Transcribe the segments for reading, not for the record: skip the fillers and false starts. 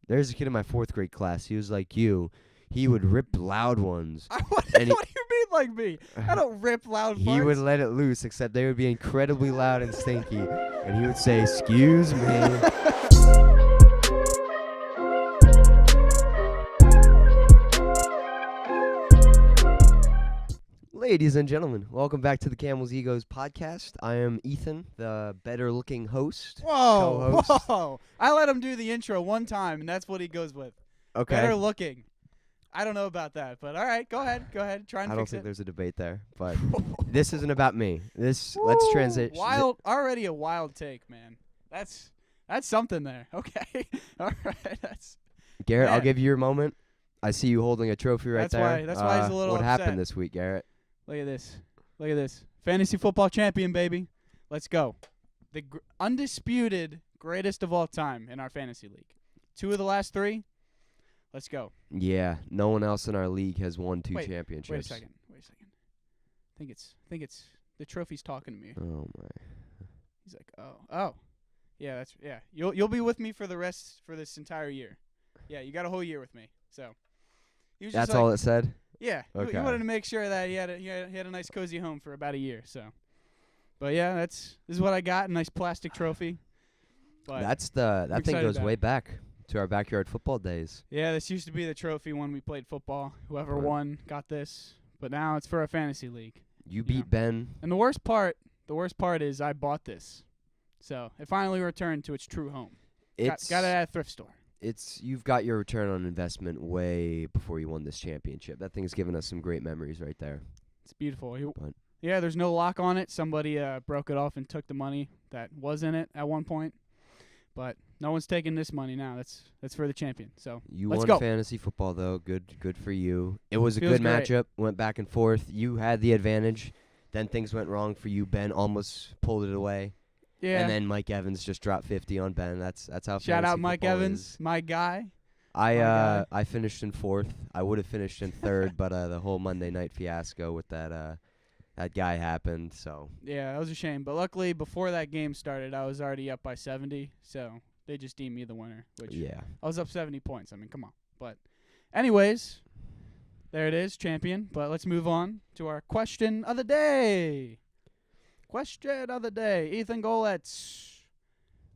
There's a kid in my 4th grade class. He was like you. He would rip loud ones. What do you mean like me? I don't rip loud farts. He would let it loose, except they would be incredibly loud and stinky. And he would say, "Excuse me." Ladies and gentlemen, welcome back to the Camel's Egos podcast. I am Ethan, the better-looking host. Whoa, co-host. whoa. I let him do the intro one time, and that's what he goes with. Okay. Better looking. I don't know about that, but all right, go ahead. Try and fix it. I don't think there's a debate there, but this isn't about me. Let's transition. Already a wild take, man. That's something there. Okay. All right. Garrett, Man. I'll give you your moment. I see you holding a trophy right there. That's why he's a little What upset. happened this week, Garrett? Look at this. Fantasy football champion, baby. Let's go. The undisputed greatest of all time in our fantasy league. 2 of the last 3. Let's go. Yeah, no one else in our league has won 2 championships. Wait a second. I think it's the trophy's talking to me. Oh my. He's like, oh. Yeah, You'll be with me for this entire year. Yeah, you got a whole year with me. So he was That's just like, all it said? Yeah. Okay. He wanted to make sure that he had a nice cozy home for about a year. So, but yeah, this is what I got, a nice plastic trophy. But that thing goes way back to our backyard football days. Yeah, this used to be the trophy when we played football. Whoever Right. won got this. But now it's for a fantasy league. You beat Ben. And the worst part is I bought this. So it finally returned to its true home. Got it at a thrift store. You've got your return on investment way before you won this championship. That thing's given us some great memories right there. It's beautiful. But Yeah, there's no lock on it. Somebody broke it off and took the money that was in it at one point. But no one's taking this money now. That's for the champion. So you let's won go. fantasy football though. Good for you. It was a Feels good great. matchup. Went back and forth. You had the advantage. Then things went wrong for you. Ben almost pulled it away. Yeah. And then Mike Evans just dropped 50 on Ben. That's how. Shout out fantasy Mike football Evans, is. my guy. I finished in 4th. I would have finished in 3rd, but the whole Monday night fiasco with that guy happened. So Yeah, that was a shame. But luckily, before that game started, I was already up by 70. So they just deemed me the winner. Which yeah, I was up 70 points. I mean, come on. But anyways, there it is, champion. But let's move on to our question of the day. Question of the day. Ethan Goletz.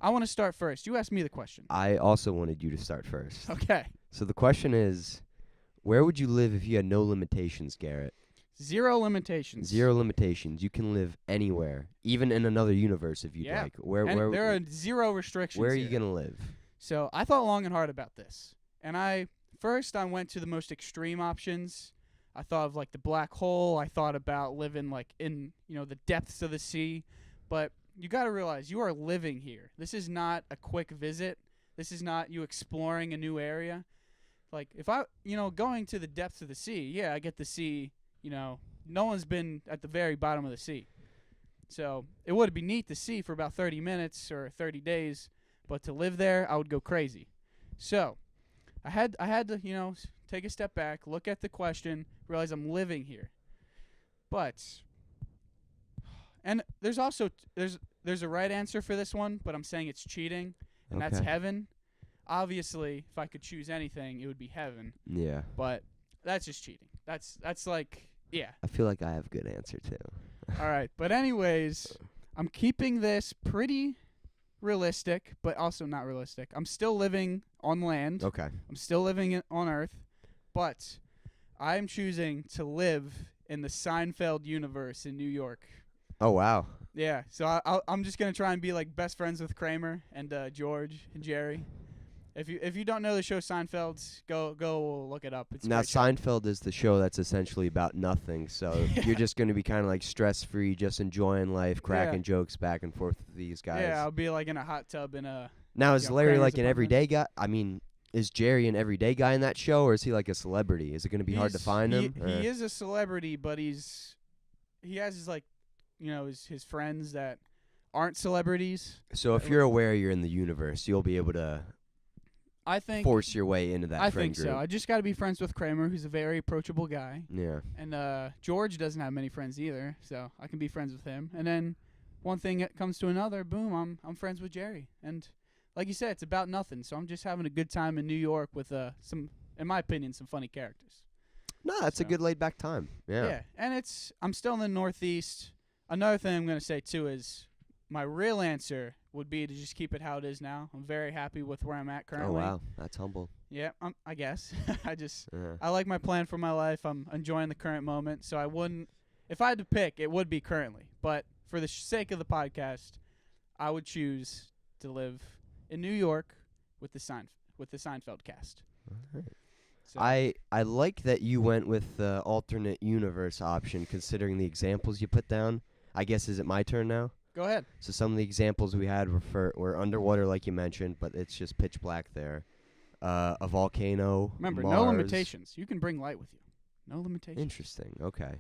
I want to start first. You asked me the question. I also wanted you to start first. Okay. So the question is, where would you live if you had no limitations, Garrett? 0 limitations. 0 limitations. You can live anywhere, even in another universe if you'd Yeah. like. Where There are 0 restrictions. where are you here. gonna live? So I thought long and hard about this. And I went to the most extreme options. I thought of like the black hole. I thought about living like in, the depths of the sea. But you got to realize you are living here. This is not a quick visit. This is not you exploring a new area. Like if I, going to the depths of the sea, yeah, I get to see, no one's been at the very bottom of the sea. So it would be neat to see for about 30 minutes or 30 days. But to live there, I would go crazy. So I had to, take a step back, look at the question, realize I'm living here. But, and there's also, there's a right answer for this one, but I'm saying it's cheating, and that's Okay. heaven. Obviously, if I could choose anything, it would be heaven. Yeah. But that's just cheating. That's like, yeah. I feel like I have a good answer too. All right. But anyways, I'm keeping this pretty realistic, but also not realistic. I'm still living on land. Okay. I'm still living on Earth, but I'm choosing to live in the Seinfeld universe in New York. Oh wow. Yeah, so I'm just gonna try and be like best friends with Kramer and George and Jerry. If you don't know the show Seinfeld, go look it up. It's a Now great show. Seinfeld is the show that's essentially about nothing. So you're just going to be kind of like stress free, just enjoying life, cracking jokes back and forth with these guys. Yeah, I'll be like in a hot tub in a. Now is Larry Kramer's like an apartment. everyday guy? I mean, is Jerry an everyday guy in that show, or is he like a celebrity? Is it going to be hard to find him? He is a celebrity, but he has his like, his friends that aren't celebrities. So if you're aware you're in the universe, you'll be able to I think force your way into that I friend think group. so. I just got to be friends with Kramer, who's a very approachable guy, Yeah. and George doesn't have many friends either, so I can be friends with him. And then one thing that comes to another, boom, I'm friends with Jerry, and like you said, it's about nothing. So I'm just having a good time in New York with some, in my opinion, some funny characters. No, that's a good laid back time. Yeah. And I'm still in the Northeast. Another thing I'm gonna say too is my real answer would be to just keep it how it is now. I'm very happy with where I'm at currently. Oh wow, that's humble. Yeah, I guess. I like my plan for my life. I'm enjoying the current moment. So I wouldn't, if I had to pick, it would be currently. But for the sake of the podcast, I would choose to live in New York with the Seinfeld cast. All right. So I like that you went with the alternate universe option, considering the examples you put down. I guess, is it my turn now? go ahead. So some of the examples we had were underwater, like you mentioned, but it's just pitch black there. A volcano. Remember, Mars. no limitations. You can bring light with you. No limitations. Interesting. Okay.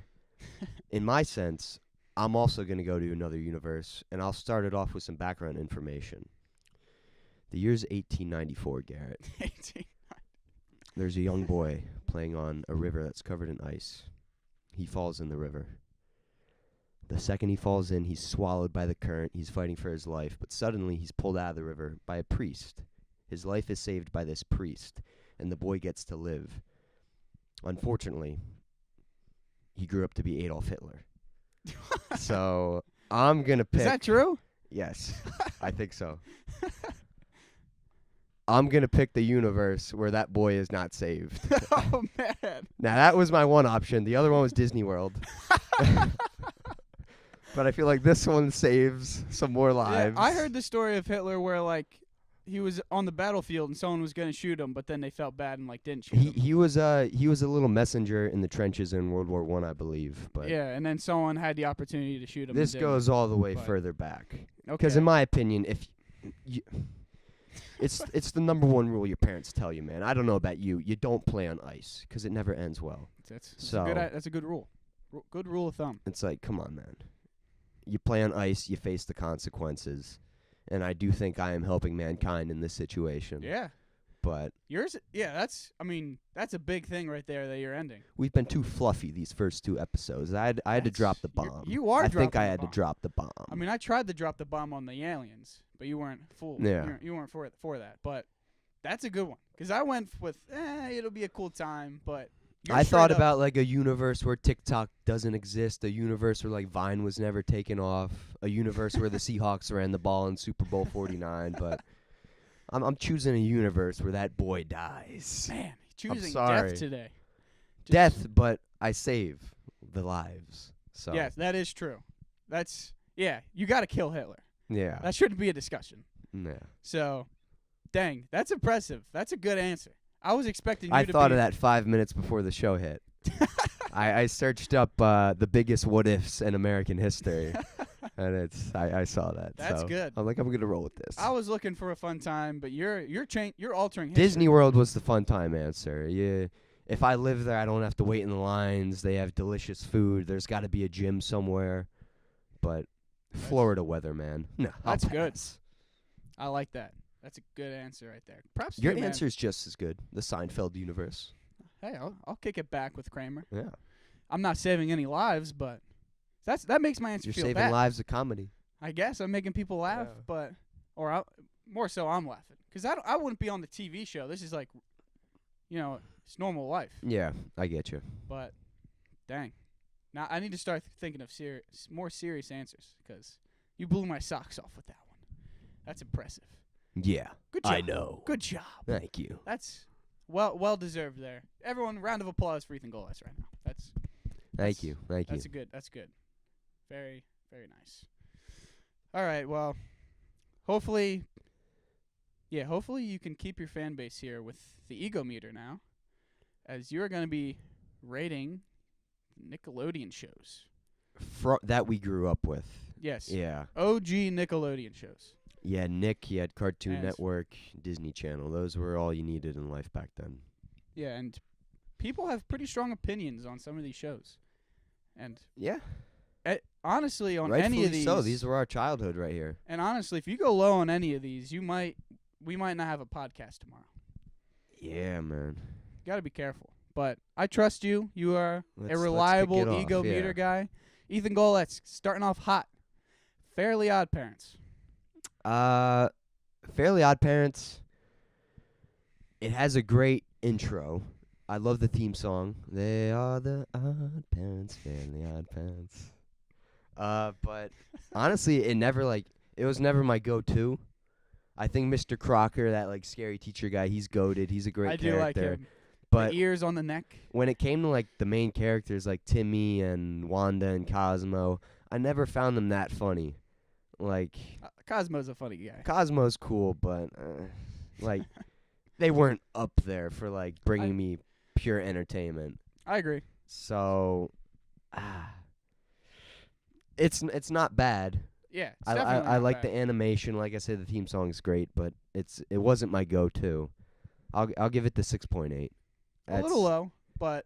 In my sense, I'm also going to go to another universe, and I'll start it off with some background information. The year's 1894, Garrett. 18. There's a young boy playing on a river that's covered in ice. He falls in the river. The second he falls in, he's swallowed by the current. He's fighting for his life, but suddenly he's pulled out of the river by a priest. His life is saved by this priest, and the boy gets to live. Unfortunately, he grew up to be Adolf Hitler. So I'm going to pick... Is that true? Yes, I think so. I'm going to pick the universe where that boy is not saved. Oh, man. Now, that was my one option. The other one was Disney World. But I feel like this one saves some more lives. Yeah, I heard the story of Hitler where, like, he was on the battlefield and someone was going to shoot him, but then they felt bad and, like, didn't shoot him. He was a little messenger in the trenches in World War I believe. But yeah, and then someone had the opportunity to shoot him. this goes all the way but further back. Because in my opinion, if you, it's the number one rule your parents tell you, man. I don't know about you. You don't play on ice because it never ends well. That's a good rule. Good rule of thumb. It's like, come on, man. You play on ice, you face the consequences. And I do think I am helping mankind in this situation. Yeah. But that's a big thing right there that you're ending. We've been too fluffy these first two episodes. I had to drop the bomb. I think I had to drop the bomb. I mean, I tried to drop the bomb on the aliens, but you weren't fooled. Yeah. You weren't for that. But that's a good one. Because I went with, it'll be a cool time, but I thought about like a universe where TikTok doesn't exist, a universe where like Vine was never taken off, a universe where the Seahawks ran the ball in Super Bowl 49, but I'm choosing a universe where that boy dies. Man, choosing sorry. death today. Death, but I save the lives. So yes, that is true. You got to kill Hitler. Yeah. That shouldn't be a discussion. Yeah. So, dang, that's impressive. That's a good answer. I was expecting you I to thought be of that 5 minutes before the show hit. I searched up the biggest what ifs in American history, and I saw that. That's good. I'm like, I'm gonna roll with this. I was looking for a fun time, but you're altering history. Disney World was the fun time answer. Yeah, if I live there, I don't have to wait in the lines. They have delicious food. There's got to be a gym somewhere. But Florida weather, man. No, that's good. pass. I like that. That's a good answer right there. Perhaps Your answer is just as good. The Seinfeld universe. Hey, I'll kick it back with Kramer. Yeah. I'm not saving any lives, but that makes my answer You're feel saving bad. lives of comedy. I guess I'm making people laugh, more so I'm laughing because I wouldn't be on the TV show. This is like, it's normal life. Yeah, I get you. But, dang, now I need to start thinking of more serious answers because you blew my socks off with that one. That's impressive. Yeah, Good job. I know. Good job. Thank you. That's well deserved there. Everyone, round of applause for Ethan Golas right now. Thank you. That's good. Very, very nice. All right, well, hopefully you can keep your fan base here with the ego meter now, as you're going to be rating Nickelodeon shows. That we grew up with. Yes. Yeah. OG Nickelodeon shows. Yeah, Nick, you had Cartoon And Network, Disney Channel. Those were all you needed in life back then. Yeah, and people have pretty strong opinions on some of these shows. And yeah, honestly, on rightfully any of these, so. These were our childhood right here. And honestly, if you go low on any of these, we might not have a podcast tomorrow. Yeah, man. You got to be careful. But I trust you. You are Let's a reliable kick it off, ego yeah. meter guy. Ethan Golas, starting off hot. Fairly Odd Parents. Fairly Odd Parents, it has a great intro. I love the theme song. They are the odd parents, Fairly Odd Parents. But honestly, it was never my go-to. I think Mr. Crocker, that like scary teacher guy, he's goated. He's a great I do like character. him. But The ears on the neck. when it came to like the main characters like Timmy and Wanda and Cosmo, I never found them that funny. Like Cosmo's a funny guy. Cosmo's cool, but like they weren't up there for like bringing me pure entertainment. I agree. So it's not bad. Yeah, it's I definitely I not like bad. the animation. Like I said, the theme song is great, but it wasn't my go-to. I'll give it the 6.8. A little low, but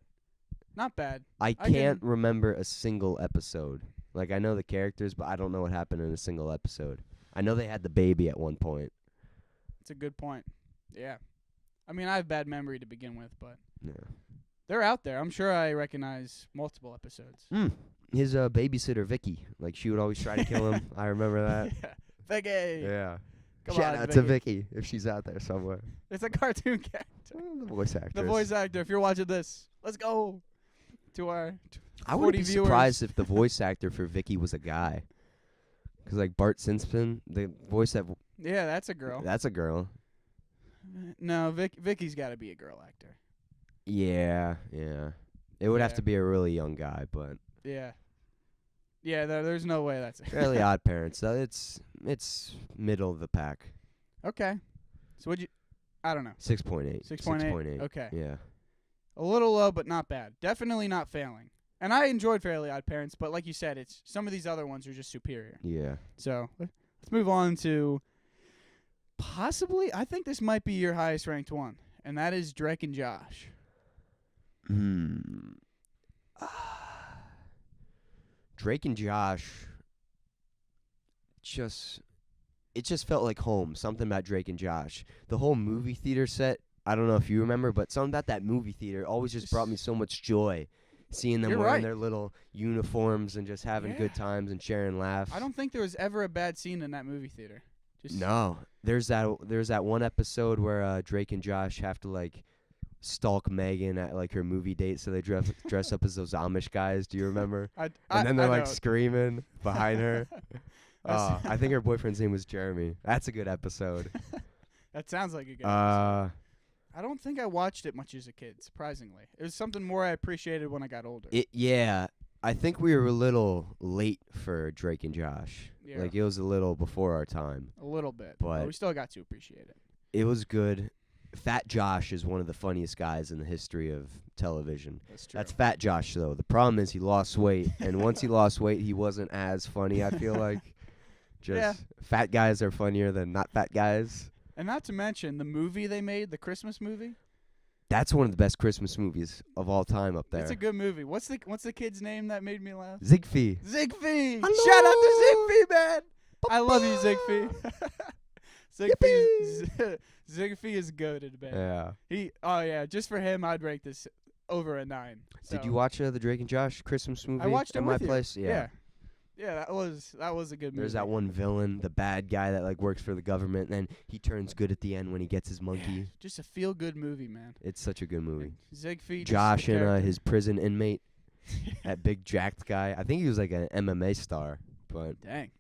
not bad. I I can't can- remember a single episode. Like I know the characters, but I don't know what happened in a single episode. I know they had the baby at one point. It's a good point. Yeah. I mean, I have bad memory to begin with, but Yeah. they're out there. I'm sure I recognize multiple episodes. His babysitter Vicky, like she would always try to kill him. I remember that. Yeah. Vicky. Yeah. Come Shout on, out to Vicky. Vicky if she's out there somewhere. It's a cartoon character. The voice actress. The voice actor, if you're watching this, let's go to our I would 40 be viewers. surprised if the voice actor for Vicky was a guy. 'Cause like Bart Simpson, the voice Yeah, that's a girl. that's a girl. No, Vicky's got to be a girl actor. Yeah, yeah. It would have Yeah. to be a really young guy, but Yeah. Yeah, there's no way that's Fairly Odd Parents. So it's middle of the pack. Okay. So would you I don't know. 6.8. 6.8. Okay. Yeah. A little low, but not bad. Definitely not failing. And I enjoyed Fairly Odd Parents, but like you said, it's some of these other ones are just superior. Yeah. So let's move on to possibly, I think this might be your highest ranked one, and that is Drake and Josh. Drake and Josh it just felt like home. Something about Drake and Josh. The whole movie theater set, I don't know if you remember, but something about that movie theater always just brought me so much joy. Seeing them You're wearing right. their little uniforms and just having Yeah. good times and sharing laughs. I don't think there was ever a bad scene in that movie theater. Just No. There's that one episode where Drake and Josh have to like stalk Megan at like her movie date, so they dress up as those Amish guys. Do you remember? And then they're like screaming behind her. I think her boyfriend's name was Jeremy. That's a good episode. That sounds like a good episode. Uh, I don't think I watched it much as a kid, surprisingly. It was something more I appreciated when I got older. yeah, I think we were a little late for Drake and Josh. Yeah. Like it was a little before our time. A little bit, But- we still got to appreciate it. It was good. Fat Josh is one of the funniest guys in the history of television. That's true. That's Fat Josh, though. The problem is he lost weight, and once he lost weight, he wasn't as funny, I feel like. Just Yeah. fat guys are funnier than not fat guys. And not to mention the movie they made, the Christmas movie. That's one of the best Christmas movies of all time up there. It's a good movie. What's the kid's name that made me laugh? Ziegfeld. Ziegfeld. Hello. Shout out to Ziegfeld, man. I love you, Ziegfeld. Ziegfeld is goated, man. Yeah. Just for him, I'd rank this over a 9. Did So, you watch the Drake and Josh Christmas movie? I watched it at with my you. place. Yeah. Yeah, that was a good movie. There's that one villain, the bad guy that like works for the government, and then he turns good at the end when he gets his monkey. Yeah, just a feel good movie, man. It's such a good movie. Ziegfeld. Josh and character. his prison inmate, that big jacked guy. I think he was like an MMA star, but Dang.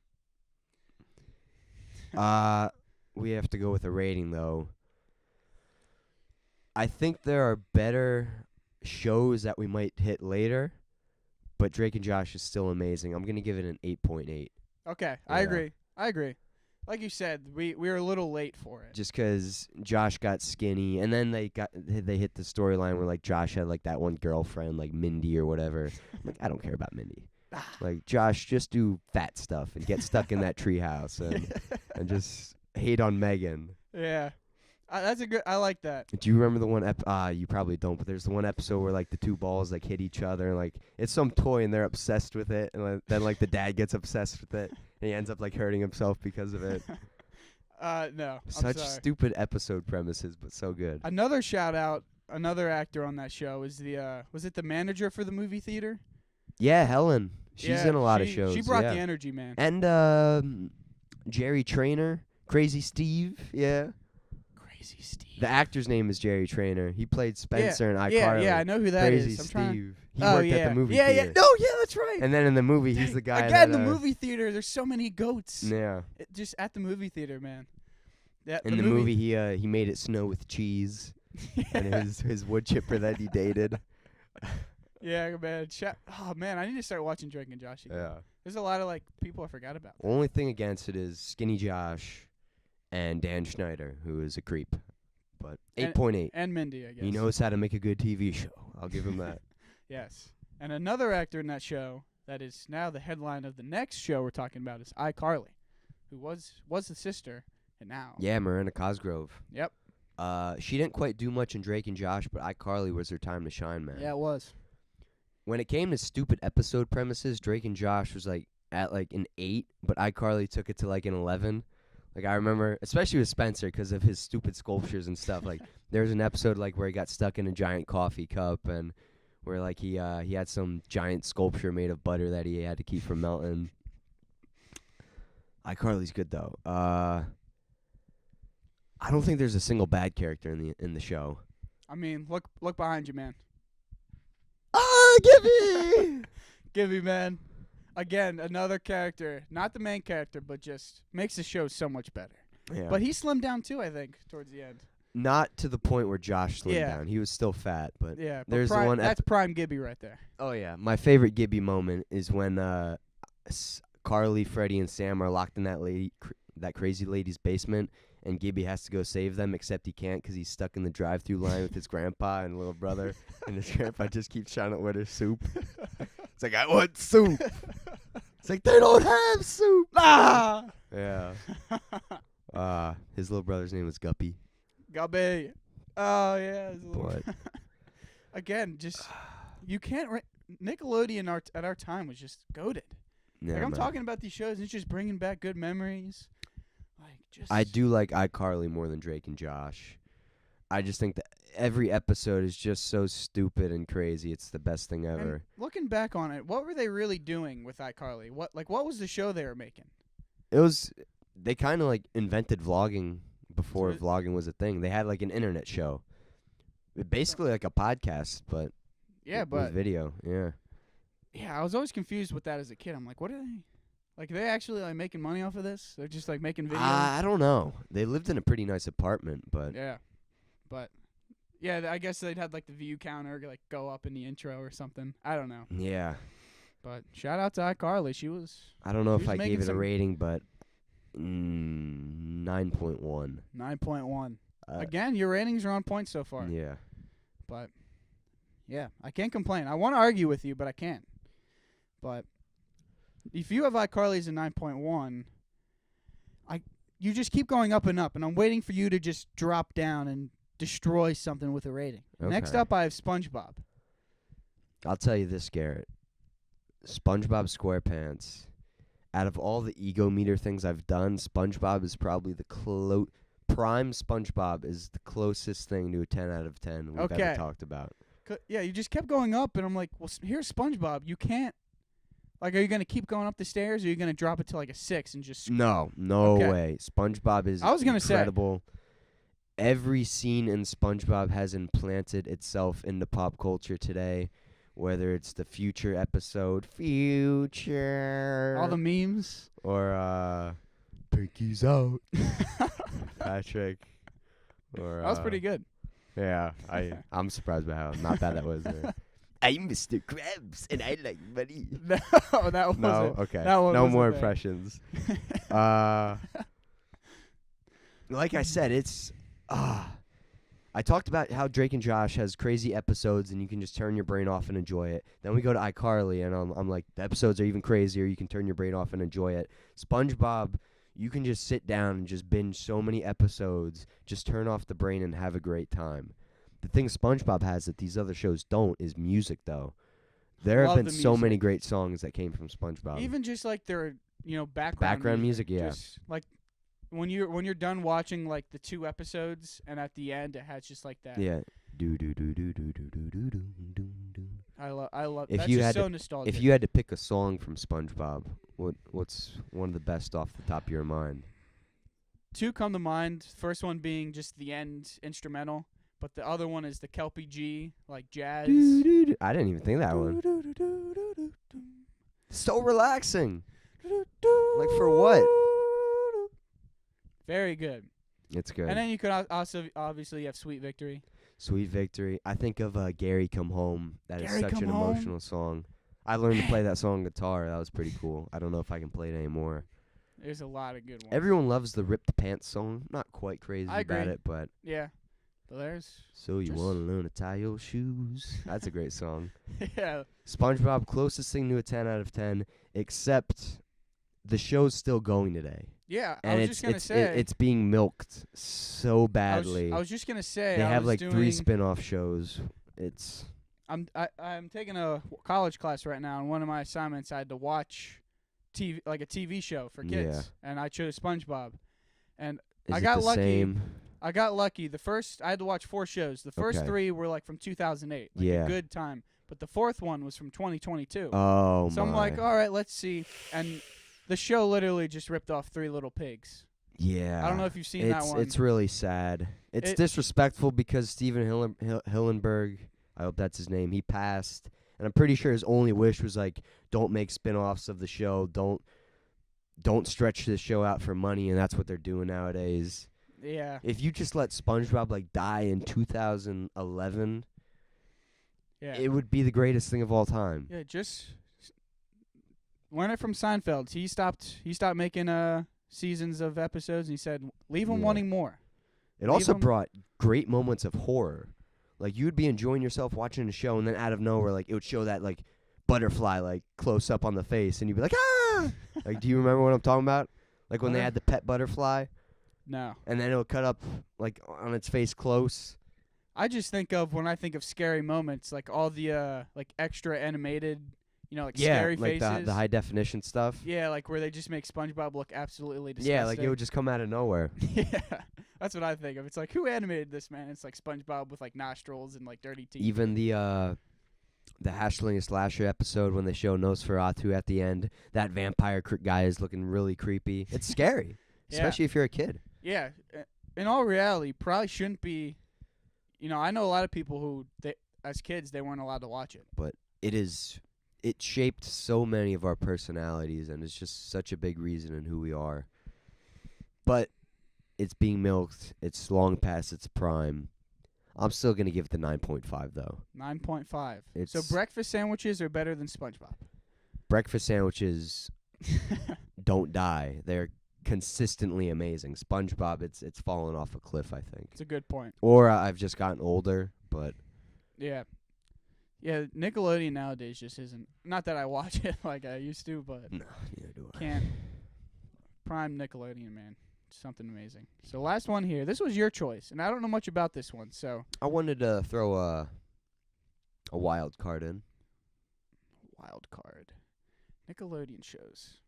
we have to go with a rating though. I think there are better shows that we might hit later, but Drake and Josh is still amazing. I'm gonna give it an 8.8. Okay, I Yeah. agree. Like you said, we were a little late for it. Just 'cause Josh got skinny, and then they hit the storyline where like Josh had like that one girlfriend, like Mindy or whatever. I'm like, I don't care about Mindy. Like Josh, just do fat stuff and get stuck in that treehouse and just hate on Megan. Yeah. That's a good. I like that. Do you remember the one you probably don't, but there's the one episode where like the two balls like hit each other, and like it's some toy and they're obsessed with it, and then like the dad gets obsessed with it and he ends up like hurting himself because of it. No. I'm Such sorry. stupid episode premises, but so good. Another shout out. Another actor on that show is was it the manager for the movie theater? Yeah, Helen. She's Yeah, in a lot of shows. She brought yeah. the energy, man. And Jerry Trainer. Crazy Steve, yeah. Crazy Steve. The actor's name is Jerry Trainer. He played Spencer in Yeah, iCarly. yeah, I know who that is. Crazy I'm trying. Steve. He Oh, worked yeah. at the movie yeah, theater. yeah. No, yeah, that's right. And then in the movie, he's the guy Again, that, the movie theater. There's so many goats. Yeah. Just at the movie theater, man. Yeah, In the movie, he made it snow with cheese, and his wood chipper that he dated. Yeah, man. Oh man, I need to start watching Drake and Josh again. Yeah. There's a lot of like people I forgot about. Only thing against it is Skinny Josh and Dan Schneider, who is a creep. But 8.8. And Mindy, I guess. He knows how to make a good TV show. I'll give him that. Yes. And another actor in that show that is now the headline of the next show we're talking about is iCarly, who was the sister, and now. Yeah, Miranda Cosgrove. Yep. She didn't quite do much in Drake and Josh, but iCarly was her time to shine, man. Yeah, it was. When it came to stupid episode premises, Drake and Josh was like at like an 8, but iCarly took it to like an 11. Like I remember, especially with Spencer, because of his stupid sculptures and stuff. Like there was an episode like where he got stuck in a giant coffee cup, and where like he had some giant sculpture made of butter that he had to keep from melting. iCarly's good though. I don't think there's a single bad character in the show. I mean, look behind you, man. Ah, Gibby! Gibby, man. Again, another character, not the main character, but just makes the show so much better. Yeah. But he slimmed down too, I think, towards the end. Not to the point where Josh slimmed Yeah. down. He was still fat, but Yeah, but there's one. that's prime Gibby right there. Oh yeah, my favorite Gibby moment is when Carly, Freddie, and Sam are locked in that crazy lady's basement, and Gibby has to go save them, except he can't because he's stuck in the drive-through line with his grandpa and little brother, and his grandpa just keeps trying to order soup. It's like, I want soup. It's like, they don't have soup. Ah! Yeah. His little brother's name was Guppy. Gabby. Oh, yeah. But Again, just, you can't, Nickelodeon at our time was just goated. yeah, Like, I'm man. talking about these shows, and it's just bringing back good memories. Like, just. I do like iCarly more than Drake and Josh. I just think that every episode is just so stupid and crazy. It's the best thing And ever. looking back on it, what were they really doing with iCarly? What was the show they were making? They kind of like invented vlogging before So vlogging was a thing. They had like an internet show. Basically like a podcast, but Yeah, with but video. Yeah. yeah, I was always confused with that as a kid. I'm like, what are they? Like, are they actually like making money off of this? They're just like making videos. I don't know. They lived in a pretty nice apartment, but Yeah, but yeah, I guess they'd had like the view counter like go up in the intro or something. I don't know. yeah. But shout out to iCarly. She was I don't know She if was I making gave it a some- rating, but 9.1. 9.1. Uh, Again, your ratings are on point so far. Yeah. But yeah, I can't complain. I want to argue with you, but I can't. But if you have iCarly as a 9.1, you just keep going up, and I'm waiting for you to just drop down and destroy something with a rating. Next Okay. up, I have SpongeBob. I'll tell you this, Garrett. SpongeBob SquarePants. Out of all the ego meter things I've done, SpongeBob is probably the prime SpongeBob is the closest thing to a 10 out of 10 we've Okay. ever talked about. Yeah, you just kept going up, and I'm like, well, here's SpongeBob. You can't. Like, are you gonna keep going up the stairs, or are you gonna drop it to like a 6 and just? No Okay. way. SpongeBob is I was gonna say. incredible. Every scene in SpongeBob has implanted itself into pop culture today, whether it's the Future episode, Future, All the memes. or Pinky's out, Patrick. Or That was pretty good. Yeah, I'm surprised by how not bad that was. I'm Mr. Krabs and I like money. No, that wasn't. No, okay. that one No wasn't more there. impressions. Like I said, it's I talked about how Drake and Josh has crazy episodes and you can just turn your brain off and enjoy it. Then we go to iCarly and I'm like, the episodes are even crazier. You can turn your brain off and enjoy it. SpongeBob, you can just sit down and just binge so many episodes, just turn off the brain and have a great time. The thing SpongeBob has that these other shows don't is music, though. There have Love been the so many music. great songs that came from SpongeBob. Even just like their, background. Background music, yeah. Just, like when you're done watching like the 2 episodes, and at the end it has just like that. Yeah. Do do do do do do do do do do do. I love. If That's you just had so to- nostalgic. If you had to pick a song from SpongeBob, what's one of the best off the top of your mind? two come to mind. First one being just the end instrumental, but the other one is the Kelpie G, like jazz. I didn't even think of that one. So relaxing. Like for what? Very good. It's good. And then you could also obviously have Sweet Victory. Sweet Victory. I think of Gary Come Home. That is Gary such Come an Home? emotional song. I learned to play that song on guitar. That was pretty cool. I don't know if I can play it anymore. There's a lot of good ones. Everyone loves the Ripped Pants song. Not quite crazy I about agree. it, but Yeah. But there's... so you Just- want to learn to tie your shoes. That's a great song. yeah. SpongeBob, closest thing to a 10 out of 10, except the show's still going today. Yeah, I And was just going to say... it's being milked so badly. I was just going to say... They I have was like doing, 3 spin-off shows. It's... I'm taking a college class right now, and one of my assignments I had to watch TV, like a TV show for kids, Yeah. and I chose SpongeBob. And Is I it got the lucky. same? I got lucky. I had to watch 4 shows. The first Okay. 3 were like from 2008, like Yeah. a good time. But the 4th one was from 2022. Oh, So my. I'm like, all right, let's see. And the show literally just ripped off 3 Little Pigs. Yeah. I don't know if you've seen that one. It's really sad. It's disrespectful because Steven Hillenberg, I hope that's his name, he passed. And I'm pretty sure his only wish was like, don't make spin-offs of the show. Don't stretch this show out for money, and that's what they're doing nowadays. Yeah. If you just let SpongeBob like die in 2011, Yeah. it would be the greatest thing of all time. Yeah, just learn it from Seinfeld. He stopped making seasons of episodes, and he said, leave them Yeah. wanting more. It also Leave 'em- brought great moments of horror. Like, you would be enjoying yourself watching a show, and then out of nowhere, like, it would show that, like, butterfly, like, close up on the face, and you'd be like, ah! Like, do you remember what I'm talking about? Like, when they had the pet butterfly, No. and then it would cut up, like, on its face close. I just think of, when I think of scary moments, like all the like extra animated, like scary like faces. the high definition stuff. Yeah, like where they just make SpongeBob look absolutely disgusting. Yeah, like, it would just come out of nowhere. Yeah, that's what I think of. It's like, who animated this, man? It's like SpongeBob with like nostrils and like dirty teeth. Even the Hashling and Slasher episode when they show Nosferatu at the end, that vampire guy is looking really creepy. It's scary, Yeah. especially if you're a kid. Yeah, in all reality, probably shouldn't be. I know a lot of people who, as kids, they weren't allowed to watch it. But it shaped so many of our personalities, and it's just such a big reason in who we are. But it's being milked. It's long past its prime. I'm still going to give it the 9.5, though. 9.5. So It's- breakfast sandwiches are better than SpongeBob. Breakfast sandwiches don't die. They're consistently amazing. SpongeBob, it's fallen off a cliff, I think. It's a good point. Or I've just gotten older, but Yeah. Yeah, Nickelodeon nowadays just isn't. Not that I watch it like I used to, but no, neither do I. can't. Prime Nickelodeon, man. Something amazing. So last one here. This was your choice, and I don't know much about this one, so. I wanted to throw a wild card in. Wild card. Nickelodeon shows.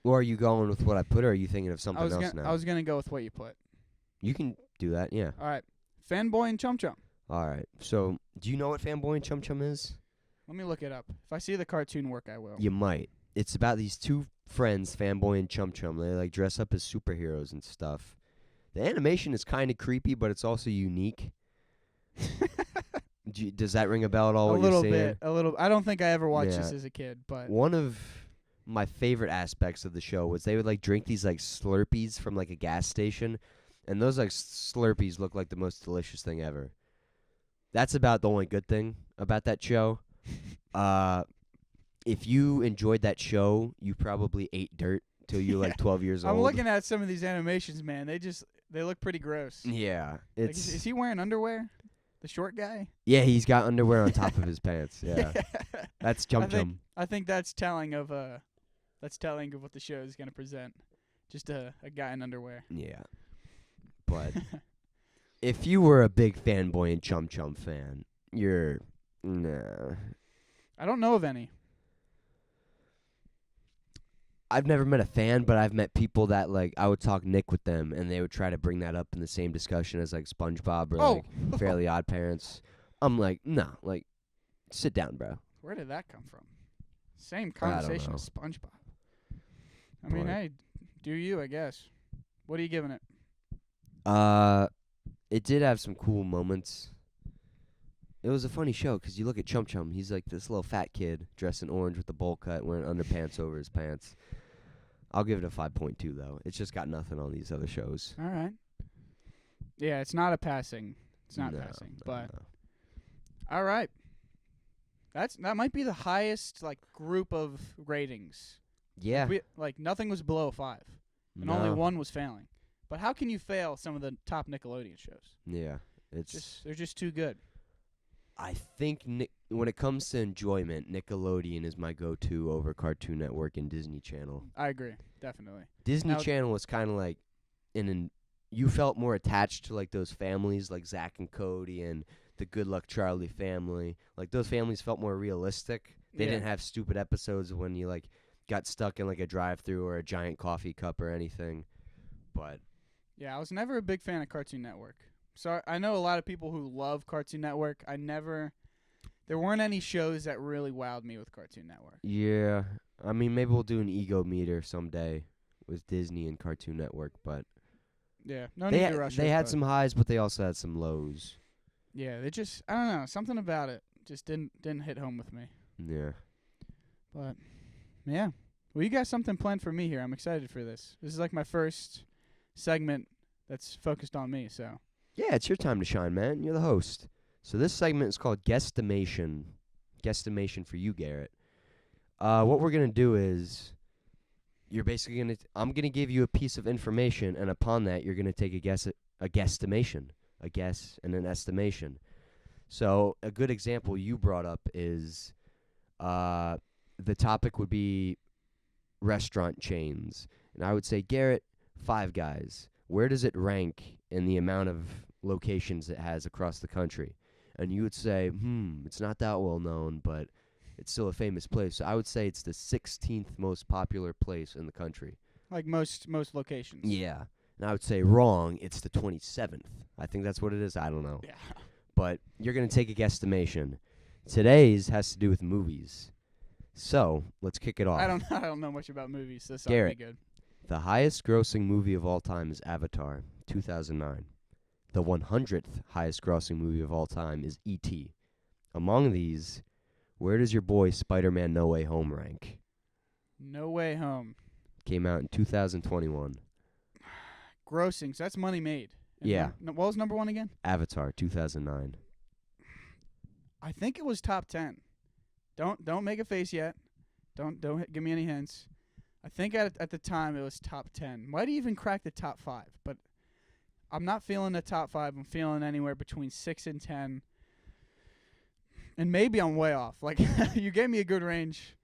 Or are you going with what I put, or are you thinking of something else now? I was gonna go with what you put. You can do that, yeah. All right. Fanboy and Chum Chum. All right. So, do you know what Fanboy and Chum Chum is? Let me look it up. If I see the cartoon work, I will. You might. It's about these two friends, Fanboy and Chum Chum. They like dress up as superheroes and stuff. The animation is kind of creepy, but it's also unique. Does that ring a bell at all? A what little you're saying? bit. A little. I don't think I ever watched Yeah. this as a kid, but One of my favorite aspects of the show was they would like drink these like Slurpees from like a gas station, and those like Slurpees look like the most delicious thing ever. That's about the only good thing about that show. If you enjoyed that show, you probably ate dirt till you were like 12 years old. I'm looking at some of these animations, man. They look pretty gross. Yeah, Like, it's is he wearing underwear? The short guy? yeah. He's got underwear on top of his pants. Yeah, that's Chum Chum. I think that's telling of what the show is gonna present. Just a guy in underwear. Yeah, but if you were a big Fanboy and Chum Chum fan, you're nah. I don't know of any. I've never met a fan, but I've met people that like I would talk Nick with them, and they would try to bring that up in the same discussion as like SpongeBob or like Fairly Odd Parents. I'm like, no, like, sit down, bro. Where did that come from? Same I don't conversation know. as SpongeBob. I mean, But- hey, do you? I guess. What are you giving it? It did have some cool moments. It was a funny show because you look at Chum Chum. He's like this little fat kid dressed in orange with a bowl cut, wearing underpants over his pants. I'll give it a 5.2 though. It's just got nothing on these other shows. All right. Yeah, it's not a passing. It's not No, passing, no, but no. all right. That might be the highest group of ratings. Yeah. Nothing was below 5, and only one was failing. But how can you fail some of the top Nickelodeon shows? Yeah, They're just too good. I think when it comes to enjoyment, Nickelodeon is my go-to over Cartoon Network and Disney Channel. I agree, definitely. Disney Channel was kind of like you felt more attached to like those families, like Zach and Cody and the Good Luck Charlie family. Like those families felt more realistic. They didn't have stupid episodes when you like got stuck in like a drive-through or a giant coffee cup or anything. But yeah, I was never a big fan of Cartoon Network. So I know a lot of people who love Cartoon Network. There weren't any shows that really wowed me with Cartoon Network. yeah, I mean maybe we'll do an ego meter someday with Disney and Cartoon Network, but yeah, no need to rush it. They had some highs, but they also had some lows. Yeah, I don't know, something about it just didn't hit home with me. Yeah. But yeah. Well, you got something planned for me here. I'm excited for this. This is like my first segment that's focused on me, so. Yeah, it's your time to shine, man. You're the host. So this segment is called Guestimation. Guestimation for you, Garrett. What we're going to do is you're basically going to I'm going to give you a piece of information, and upon that you're going to take a guesstimation, a guess and an estimation. So a good example you brought up is the topic would be restaurant chains. And I would say, Garrett, Five Guys, where does it rank in the amount of locations it has across the country? And you would say, it's not that well known, but it's still a famous place. So I would say it's the 16th most popular place in the country. Like most locations. Yeah. And I would say wrong, it's the 27th. I think that's what it is. I don't know. Yeah. But you're going to take a guesstimation. Today's has to do with movies. So, let's kick it off. I don't know much about movies, so this ought Garrett, to be good. The highest grossing movie of all time is Avatar, 2009. The 100th highest grossing movie of all time is E.T. Among these, where does your boy Spider-Man No Way Home rank? No Way Home. Came out in 2021. Grossing, so that's money made. And Yeah. what was number 1 again? Avatar, 2009. I think it was top 10. Don't make a face yet. Don't give me any hints. I think at the time it was top 10. Might even crack the top 5, but I'm not feeling the top 5. I'm feeling anywhere between 6 and 10. And maybe I'm way off. Like you gave me a good range,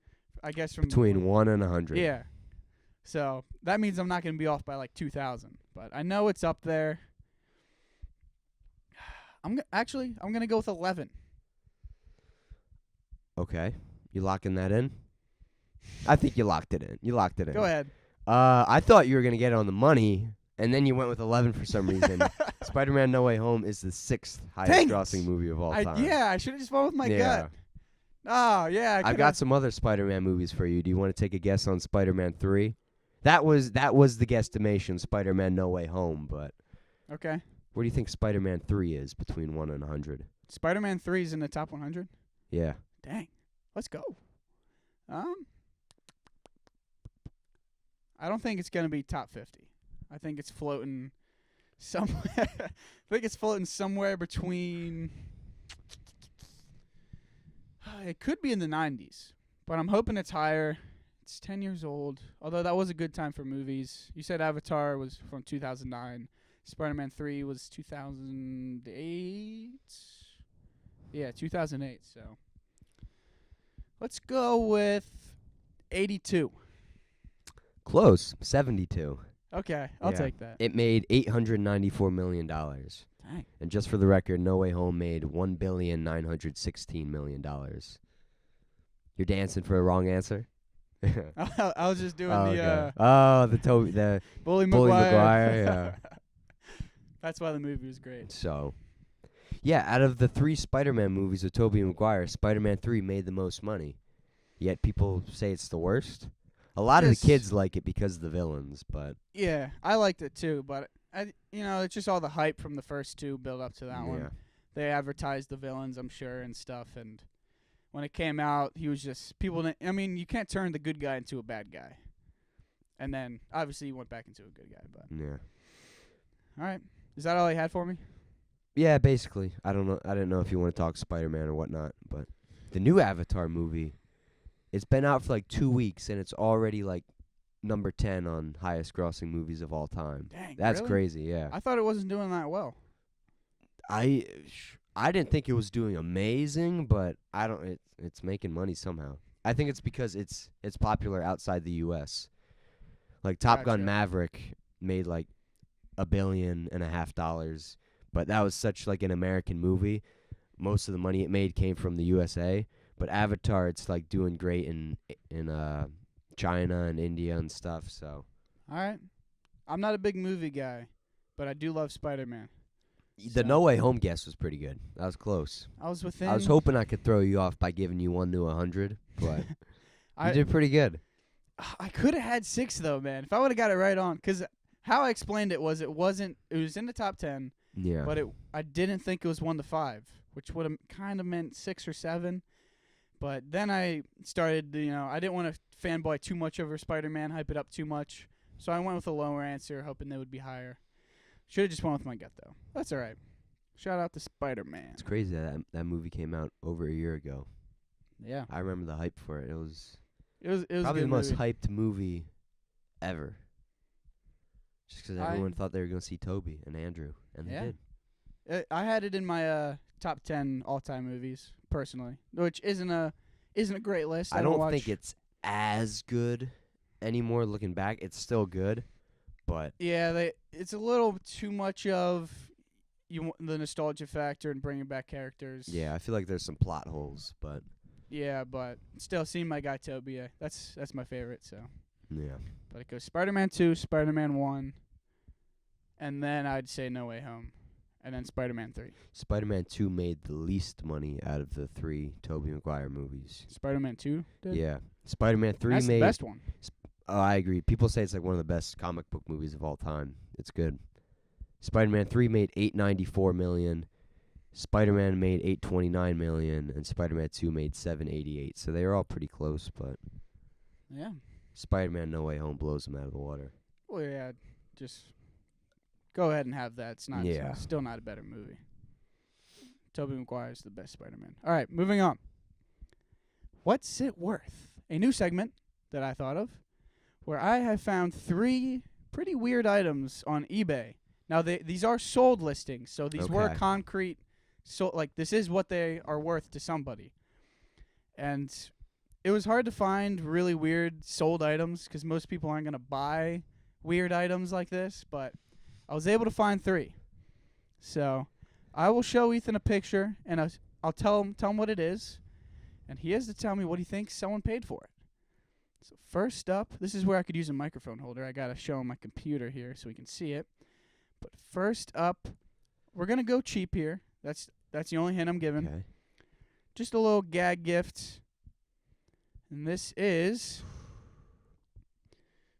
I guess, from Between 1 and 100. Yeah. So that means I'm not going to be off by like 2,000, but I know it's up there. I'm going to go with 11. Okay. You locking that in? I think you locked it in. Go ahead. I thought you were going to get it on the money, and then you went with 11 for some reason. Spider-Man No Way Home is the 6th highest grossing movie of all time. Yeah, I should have just went with my gut. Oh, yeah. I've got some other Spider-Man movies for you. Do you want to take a guess on Spider-Man 3? That was the guesstimation, Spider-Man No Way Home, but okay. Where do you think Spider-Man 3 is between 1 and 100? Spider-Man 3 is in the top 100? Yeah. Dang. Let's go. I don't think it's going to be top 50. I think it's floating somewhere. I think it's floating somewhere between. It could be in the 90s, but I'm hoping it's higher. It's 10 years old, although that was a good time for movies. You said Avatar was from 2009. Spider-Man 3 was 2008. Yeah, 2008. So let's go with 82. Close. 72. Okay, I'll take that. It made $894 million. Dang. And just for the record, No Way Home made $1,916 million. You're dancing for a wrong answer? I was just doing the Bully Maguire, yeah. That's why the movie was great. So, yeah, out of the 3 Spider-Man movies with Tobey Maguire, Spider-Man 3 made the most money. Yet people say it's the worst. A lot of the Just- kids like it because of the villains, but Yeah, I liked it too, but it's just all the hype from the first two build up to that yeah. one. They advertised the villains, I'm sure, and stuff. And when it came out, he was just people. I mean, you can't turn the good guy into a bad guy. And then obviously he went back into a good guy. But Yeah. all right, is that all he had for me? Yeah, basically. I don't know. I didn't know if you want to talk Spider-Man or whatnot, but the new Avatar movie, it's been out for like 2 weeks and it's already like number 10 on highest grossing movies of all time. Dang, That's really? crazy, yeah. I thought it wasn't doing that well. I didn't think it was doing amazing, but it's making money somehow. I think it's because it's popular outside the US. Like Top Gun Gotcha. Maverick made like $1.5 billion, but that was such like an American movie. Most of the money it made came from the USA, but Avatar it's like doing great in China and India and stuff, so All right, I'm not a big movie guy, but I do love Spider-Man. the So- No Way Home guess was pretty good. That was close. I was within. I was hoping I could throw you off by giving you 1 to 100, but I you did pretty good. I could have had 6 though, man. If I would have got it right on, because how I explained it was it was in the top 10, Yeah. but I didn't think it was 1 to 5, which would have kind of meant 6 or 7. But then I started, I didn't want to fanboy too much over Spider-Man, hype it up too much, so I went with a lower answer, hoping they would be higher. Should have just went with my gut though. That's all right. Shout out to Spider-Man. It's crazy that movie came out over a year ago. Yeah, I remember the hype for it. It was it was probably a the good most movie. hyped movie ever. Just because everyone thought they were going to see Toby and Andrew, and Yeah. they did. I had it in my top 10 all-time movies personally, which isn't a great list. I don't watch, think it's as good anymore looking back. It's still good, but Yeah, it's a little too much of the nostalgia factor and bringing back characters. yeah, I feel like there's some plot holes, but Yeah, but still, seeing my guy Toby, that's my favorite. So, yeah. but it goes Spider-Man 2, Spider-Man 1, and then I'd say No Way Home, and then Spider-Man 3. Spider-Man 2 made the least money out of the 3 Tobey Maguire movies. Spider-Man 2 did? Yeah. Spider-Man 3 That's made the best one. Oh, I agree. People say it's like one of the best comic book movies of all time. It's good. Spider-Man 3 made $894 million. Spider-Man made $829 million, and Spider-Man 2 made $788. So they were all pretty close, but Yeah. Spider-Man No Way Home blows them out of the water. Well, yeah, just go ahead and have that. It's not. Yeah. It's still not a better movie. Tobey Maguire's the best Spider-Man. All right, moving on. What's it worth? A new segment that I thought of, where I have found 3 pretty weird items on eBay. Now these are sold listings, so these were Okay. concrete. So this is what they are worth to somebody. And it was hard to find really weird sold items because most people aren't gonna buy weird items like this, but I was able to find 3. So I will show Ethan a picture, and I'll tell him what it is, and he has to tell me what he thinks someone paid for it. So first up, this is where I could use a microphone holder. I gotta show him my computer here so we can see it. But first up, we're gonna go cheap here. That's the only hint I'm giving. Okay. Just a little gag gift. And this is...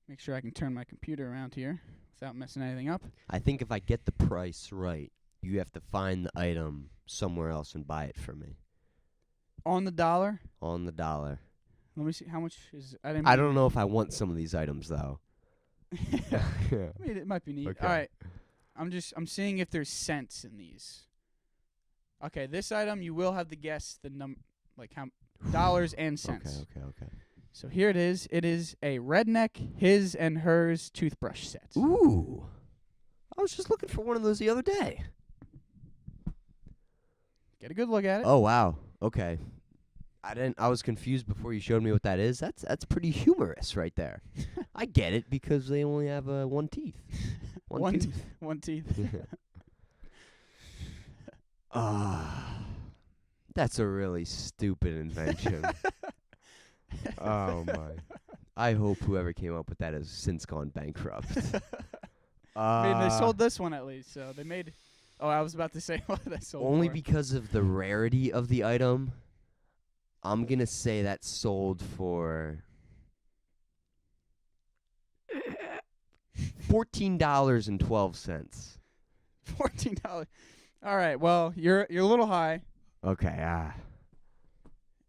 Make sure I can turn my computer around here without messing anything up. I think if I get the price right, you have to find the item somewhere else and buy it for me. On the dollar. On the dollar. Let me see how much is... I don't know if I want some of these items, though. Yeah. Yeah. I mean, it might be neat. Okay. All right. I'm seeing if there's cents in these. Okay, this item you will have to guess the how dollars and cents. Okay. So here it is. It is a redneck his and hers toothbrush set. Ooh. I was just looking for one of those the other day. Get a good look at it. Oh, wow. Okay. I was confused before you showed me what that is. That's pretty humorous right there. I get it because they only have one teeth. One tooth. One teeth. That's a really stupid invention. Oh my. I hope whoever came up with that has since gone bankrupt. I mean, they sold this one at least, so they made... Oh, I was about to say what they sold only for. because of the rarity of the item. I'm going to say that sold for $14.12. $14. All right. Well, you're a little high. Okay.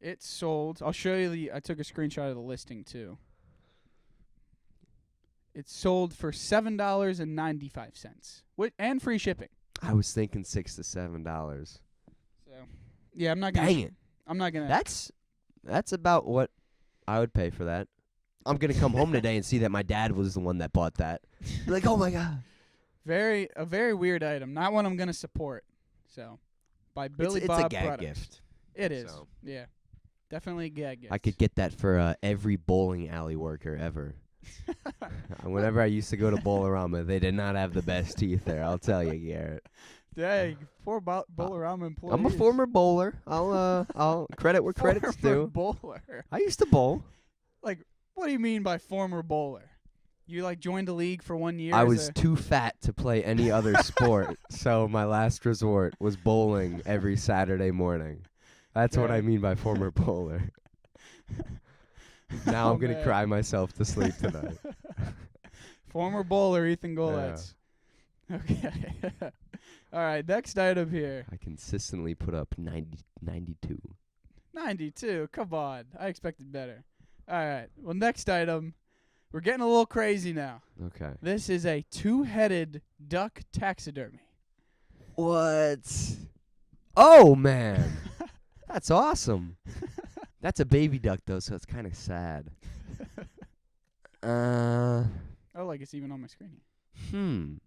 It sold. I'll show you I took a screenshot of the listing too. It sold for $7.95 and free shipping. I was thinking $6 to $7. So, yeah, I'm not gonna. Dang it! I'm not gonna. That's about what I would pay for that. I'm gonna come home today and see that my dad was the one that bought that. Be like, oh my god. A very weird item. Not one I'm gonna support. So, by Billy Bob It's a gag Products. gift. It is. So. Yeah, definitely a gag gift. I could get that for every bowling alley worker ever. Whenever I used to go to Bowlerama, they did not have the best teeth there. I'll tell you, Garrett. Dang, poor Bowlerama employees. I'm a former bowler. I'll credit where credit's due. Bowler. I used to bowl. Like, what do you mean by former bowler? You joined a league for 1 year? I was too fat to play any other sport, so my last resort was bowling every Saturday morning. That's what I mean by former bowler. Now I'm gonna cry myself to sleep tonight. Former bowler Ethan Goletz. Yeah. Okay. All right, next item here. I consistently put up 92. 92. Come on. I expected better. All right. Well, next item. We're getting a little crazy now. Okay. This is a two-headed duck taxidermy. What? Oh, man. That's awesome. That's a baby duck, though, so it's kind of sad. Oh, like it's even on my screen here.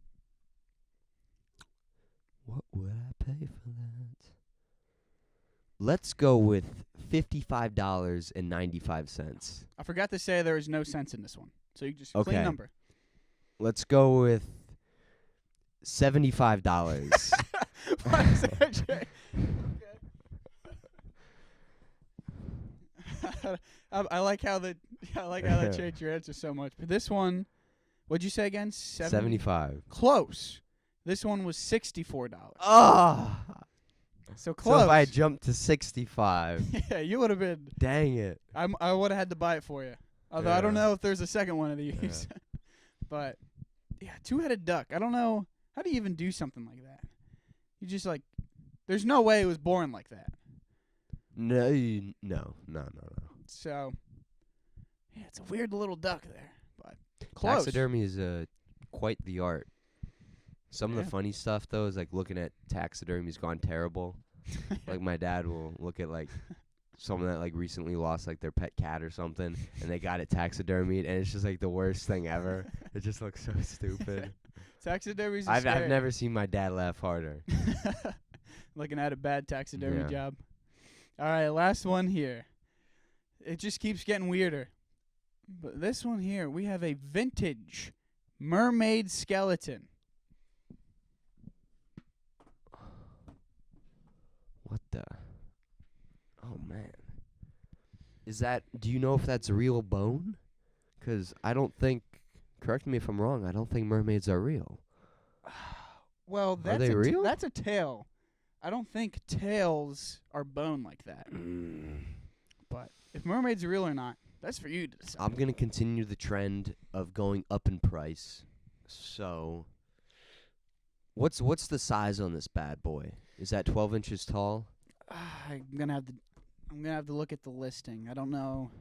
What would I pay for that? Let's go with $55.95. I forgot to say there is no cents in this one. So you just Okay. clean number. Let's go with $75. Why is that, Jay? I like how that changed your answer so much. But this one, what'd you say again? 75. Close. This one was $64. Oh. So close. So if I had jumped to 65. Yeah, you would have been. Dang it. I would have had to buy it for you. Although I don't know if there's a second one of these. But yeah, two-headed duck. I don't know. How do you even do something like that? You just there's no way it was born like that. No. So, yeah, it's a weird little duck there, but close. Taxidermy is quite the art. Some of the funny stuff, though, is looking at taxidermy's gone terrible. My dad will look at someone that recently lost their pet cat or something, and they got it taxidermied, and it's just the worst thing ever. It just looks so stupid. Taxidermy's I've never seen my dad laugh harder. Looking at a bad taxidermy job. All right, last one here. It just keeps getting weirder. But this one here, we have a vintage mermaid skeleton. What the? Oh, man. Do you know if that's real bone? Because I don't think, correct me if I'm wrong, I don't think mermaids are real. Well, are they real? That's a tail. I don't think tails are bone like that. But if mermaids are real or not, that's for you to decide. I'm going to continue the trend of going up in price. So, what's the size on this bad boy? Is that 12 inches tall? I'm gonna have to look at the listing. I don't know.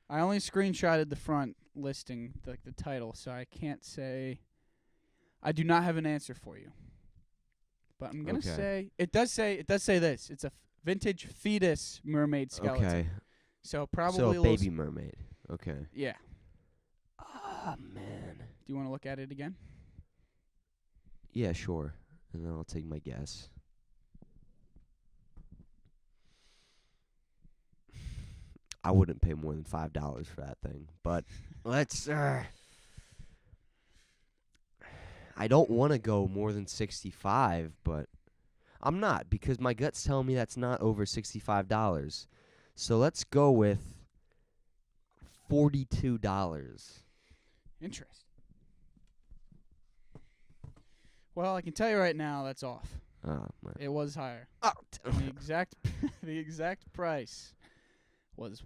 I only screenshotted the front listing, the title, so I can't say. I do not have an answer for you. But I'm gonna say it does say this. It's a vintage fetus mermaid skeleton. Okay. So probably a baby mermaid. Okay. Yeah. Ah, man. Do you want to look at it again? Yeah, sure. And then I'll take my guess. I wouldn't pay more than $5 for that thing. But let's... I don't want to go more than 65, but I'm not, because my gut's telling me that's not over $65. So let's go with $42. Interesting. Well, I can tell you right now that's off. Oh, man. It was higher. Oh, The exact price was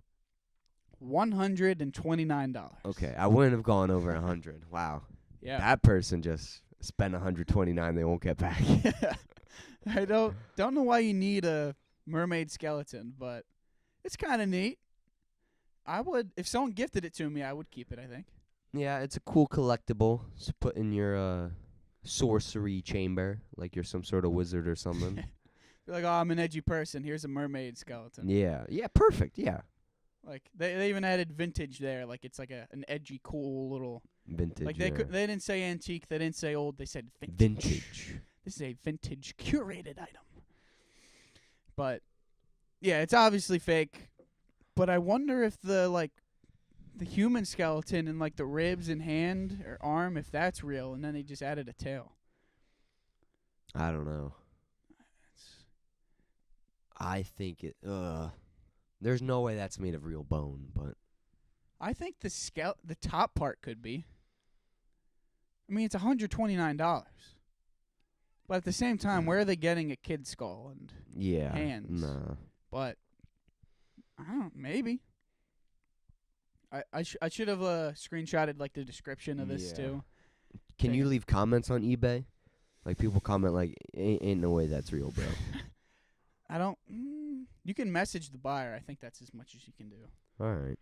$129. Okay, I wouldn't have gone over 100. Wow. Yeah. That person just spent 129 they won't get back. I don't know why you need a mermaid skeleton, but it's kind of neat. I would, if someone gifted it to me, I would keep it, I think. Yeah, it's a cool collectible to put in your sorcery chamber, like you're some sort of wizard or something. You're like, oh, I'm an edgy person. Here's a mermaid skeleton. Yeah, perfect, yeah. Like, they even added vintage there. Like, it's like an edgy, cool little... Vintage, Like, yeah. they didn't say antique. They didn't say old. They said vintage. Vintage. This is a vintage curated item. But, yeah, it's obviously fake. But I wonder if the human skeleton and, like, the ribs and hand or arm, if that's real. And then they just added a tail. I don't know. I think it... There's no way that's made of real bone, but... I think the top part could be. I mean, it's $129. But at the same time, where are they getting a kid's skull and hands? Nah. But I don't know, maybe. I should have screenshotted like the description of this too. Can you leave comments on eBay? Like people comment like, ain't no way that's real, bro. I don't. You can message the buyer. I think that's as much as you can do. All right.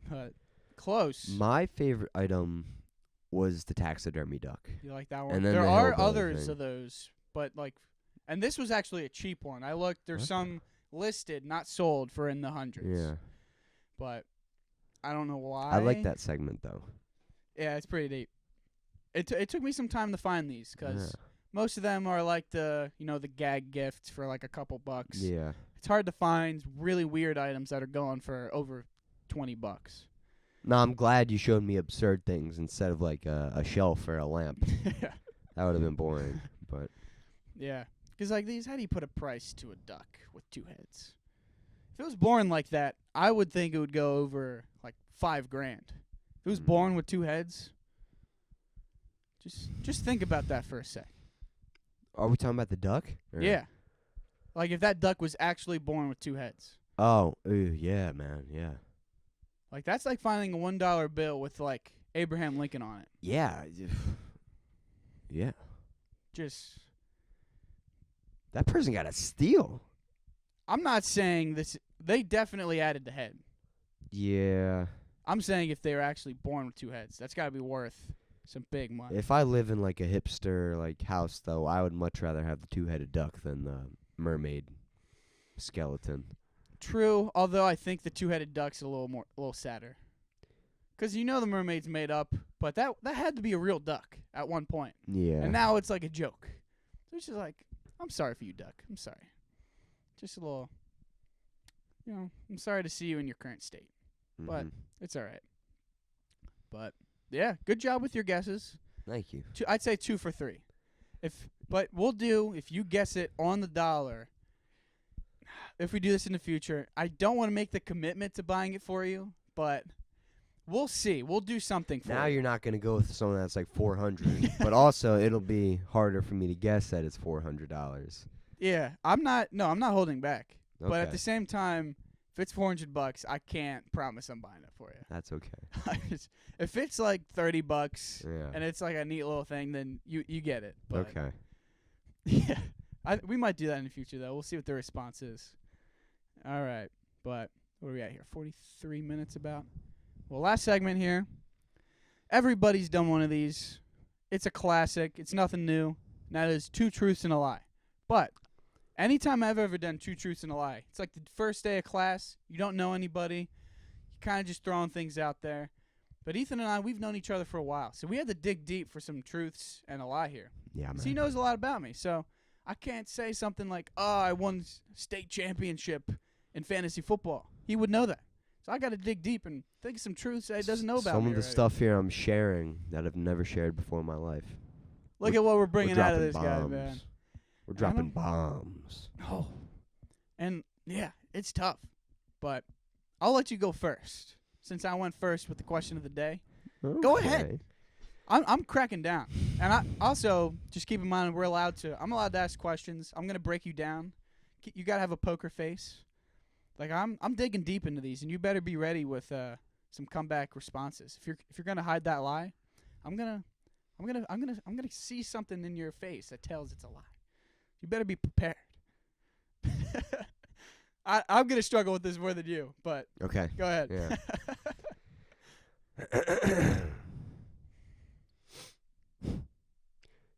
But close. My favorite item was the taxidermy duck. You like that one? And then there the are hillbilly others thing. of those, but like, and this was actually a cheap one. I looked. There's some listed, not sold, for in the hundreds. Yeah. But I don't know why. I like that segment though. Yeah, it's pretty deep. It took me some time to find these because most of them are like the gag gifts for like a couple bucks. Yeah. It's hard to find really weird items that are going for over $20. No, I'm glad you showed me absurd things instead of like a shelf or a lamp. Yeah. That would have been boring, but Yeah. Because like these, how do you put a price to a duck with two heads? If it was born like that, I would think it would go over like $5,000. If it was born with two heads, just think about that for a sec. are we talking about the duck? Or- Yeah. Like if that duck was actually born with two heads. Oh, yeah, man, yeah. Like that's like finding a $1 bill with like Abraham Lincoln on it. Yeah. Yeah. Just That person got a steal. I'm not saying this. They definitely added the head. Yeah. I'm saying if they were actually born with two heads, that's got to be worth some big money. If I live in like a hipster like house though, I would much rather have the two-headed duck than the mermaid skeleton. True, although I think the two-headed duck's a little sadder. Because the mermaid's made up, but that had to be a real duck at one point. Yeah. And now it's like a joke. So it's just like, I'm sorry for you, duck. I'm sorry. Just a little, I'm sorry to see you in your current state. But it's all right. But, yeah, good job with your guesses. Thank you. I'd say 2 for 3. But we'll do, if you guess it on the dollar, if we do this in the future, I don't want to make the commitment to buying it for you, but we'll see. We'll do something for you. Now you're not going to go with someone that's like $400, but also it'll be harder for me to guess that it's $400. Yeah, I'm not holding back. Okay. But at the same time, if it's $400, I can't promise I'm buying it for you. That's okay. If it's like $30 Yeah. and it's like a neat little thing, then you get it. But Okay. Yeah, we might do that in the future though. We'll see what the response is. All right, but what are we at here? 43 minutes about. Well, last segment here. Everybody's done one of these. It's a classic. It's nothing new. And that is 2 truths and a lie. But anytime I've ever done 2 truths and a lie, it's like the first day of class. You don't know anybody. You're kind of just throwing things out there. But Ethan and I, we've known each other for a while. So we had to dig deep for some truths and a lie here. Yeah, man. So he knows a lot about me. So I can't say something like, oh, I won state championship in fantasy football. He would know that. So I got to dig deep and think of some truths that he doesn't know about Some me of the already. stuff here I'm sharing that I've never shared before in my life. Look at what we're bringing out of this guy, bombs. man. We're dropping bombs. Oh. And, yeah, it's tough. But I'll let you go first, since I went first with the question of the day. Okay. Go ahead. I'm cracking down. And I also, just keep in mind, I'm allowed to ask questions. I'm going to break you down. You got to have a poker face. Like, I'm digging deep into these, and you better be ready with some comeback responses. If you're going to hide that lie, I'm going I'm gonna see something in your face that tells it's a lie. You better be prepared. I'm gonna struggle with this more than you, but Okay. go ahead. Yeah.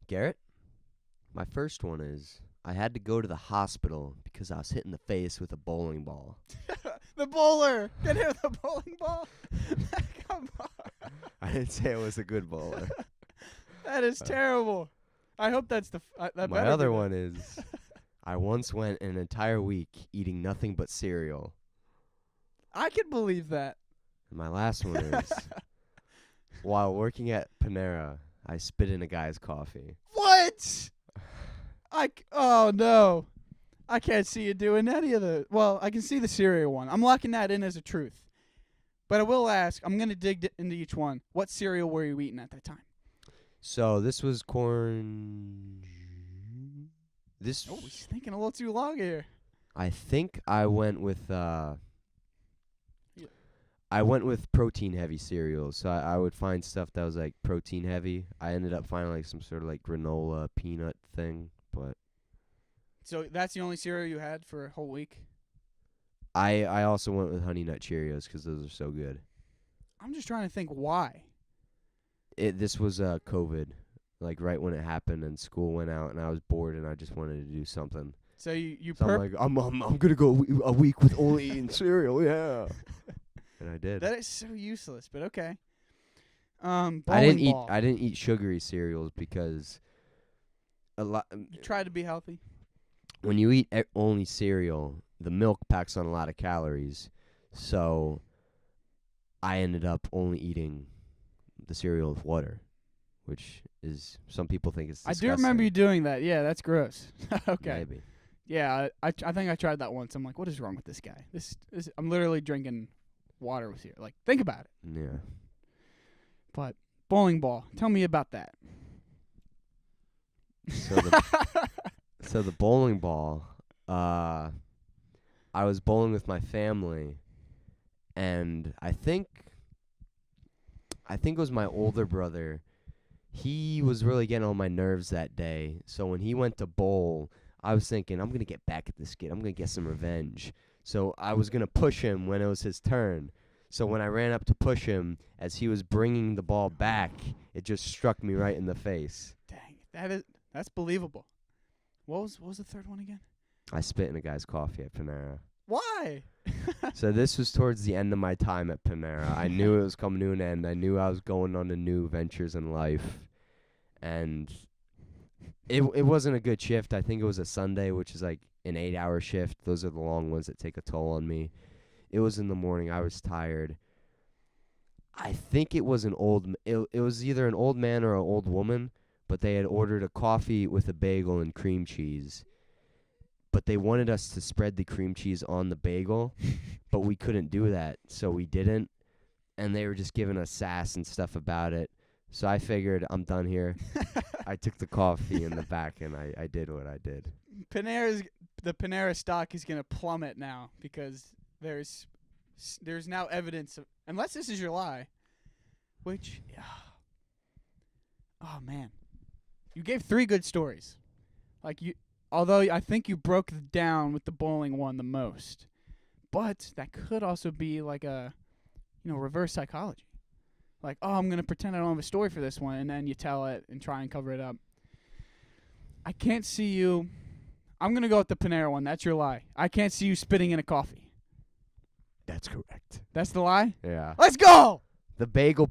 Garrett, my first one is I had to go to the hospital because I was hit in the face with a bowling ball. The bowler. Get hit with the bowling ball. Come on. I didn't say I was a good bowler. That is terrible. I hope that's the. That My other one is I once went an entire week eating nothing but cereal. I can believe that. And my last one is while working at Panera, I spit in a guy's coffee. What? Oh no. I can't see you doing any of the. Well, I can see the cereal one. I'm locking that in as a truth. But I will ask, I'm going to dig into each one. What cereal were you eating at that time? So this was corn. This. Oh, he's thinking a little too long here. I think I went with. I went with protein heavy cereals. So I would find stuff that was like protein heavy. I ended up finding like some sort of like granola peanut thing, but. So that's the only cereal you had for a whole week? I also went with Honey Nut Cheerios because those are so good. I'm just trying to think why. This was COVID, like right when it happened, and school went out, and I was bored, and I just wanted to do something. So you So I'm like, I'm gonna go a week with only eating cereal, yeah. And I did. That is so useless, but okay. I didn't eat sugary cereals because a lot. You try to be healthy. When you eat only cereal, the milk packs on a lot of calories, so I ended up only eating the cereal with water, which is some people think it's disgusting. I do remember you doing that. Yeah, that's gross. Okay. Maybe. Yeah, I think I tried that once. I'm like, what is wrong with this guy? This I'm literally drinking water with you. Like, think about it. Yeah. But bowling ball. Tell me about that. So the bowling ball, I was bowling with my family, and I think it was my older brother. He was really getting on my nerves that day. So when he went to bowl, I was thinking, I'm going to get back at this kid. I'm going to get some revenge. So I was going to push him when it was his turn. So when I ran up to push him, as he was bringing the ball back, it just struck me right in the face. Dang, that's believable. What was the third one again? I spit in a guy's coffee at Panera. Why? So this was towards the end of my time at Panera. I knew it was coming to an end. I knew I was going on to new ventures in life. And it wasn't a good shift. I think it was a Sunday, which is like an 8-hour shift. Those are the long ones that take a toll on me. It was in the morning. I was tired. I think it was it was either an old man or an old woman, but they had ordered a coffee with a bagel and cream cheese. But they wanted us to spread the cream cheese on the bagel, but we couldn't do that, so we didn't. And they were just giving us sass and stuff about it. So I figured, I'm done here. I took the coffee in the back, and I did what I did. The Panera stock is going to plummet now because there's now evidence of, unless this is your lie, which, oh man, you gave 3 good stories. Although I think you broke down with the bowling one the most, but that could also be like a, reverse psychology. Like, oh, I'm gonna pretend I don't have a story for this one, and then you tell it and try and cover it up. I can't see you. I'm gonna go with the Panera one. That's your lie. I can't see you spitting in a coffee. That's correct. That's the lie? Yeah. Let's go! The bagel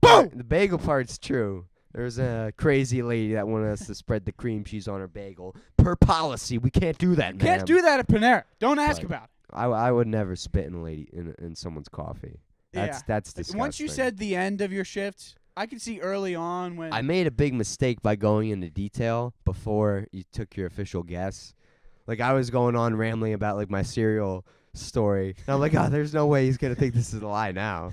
part's true. There's a crazy lady that wanted us to spread the cream cheese on her bagel. Per policy, we can't do that, man. Can't do that at Panera. Don't ask about it. I would never spit in someone's coffee. That's disgusting. Once you said the end of your shift, I could see early on when I made a big mistake by going into detail before you took your official guess. Like, I was going on rambling about like my cereal story. And I'm like, there's no way he's gonna think this is a lie now.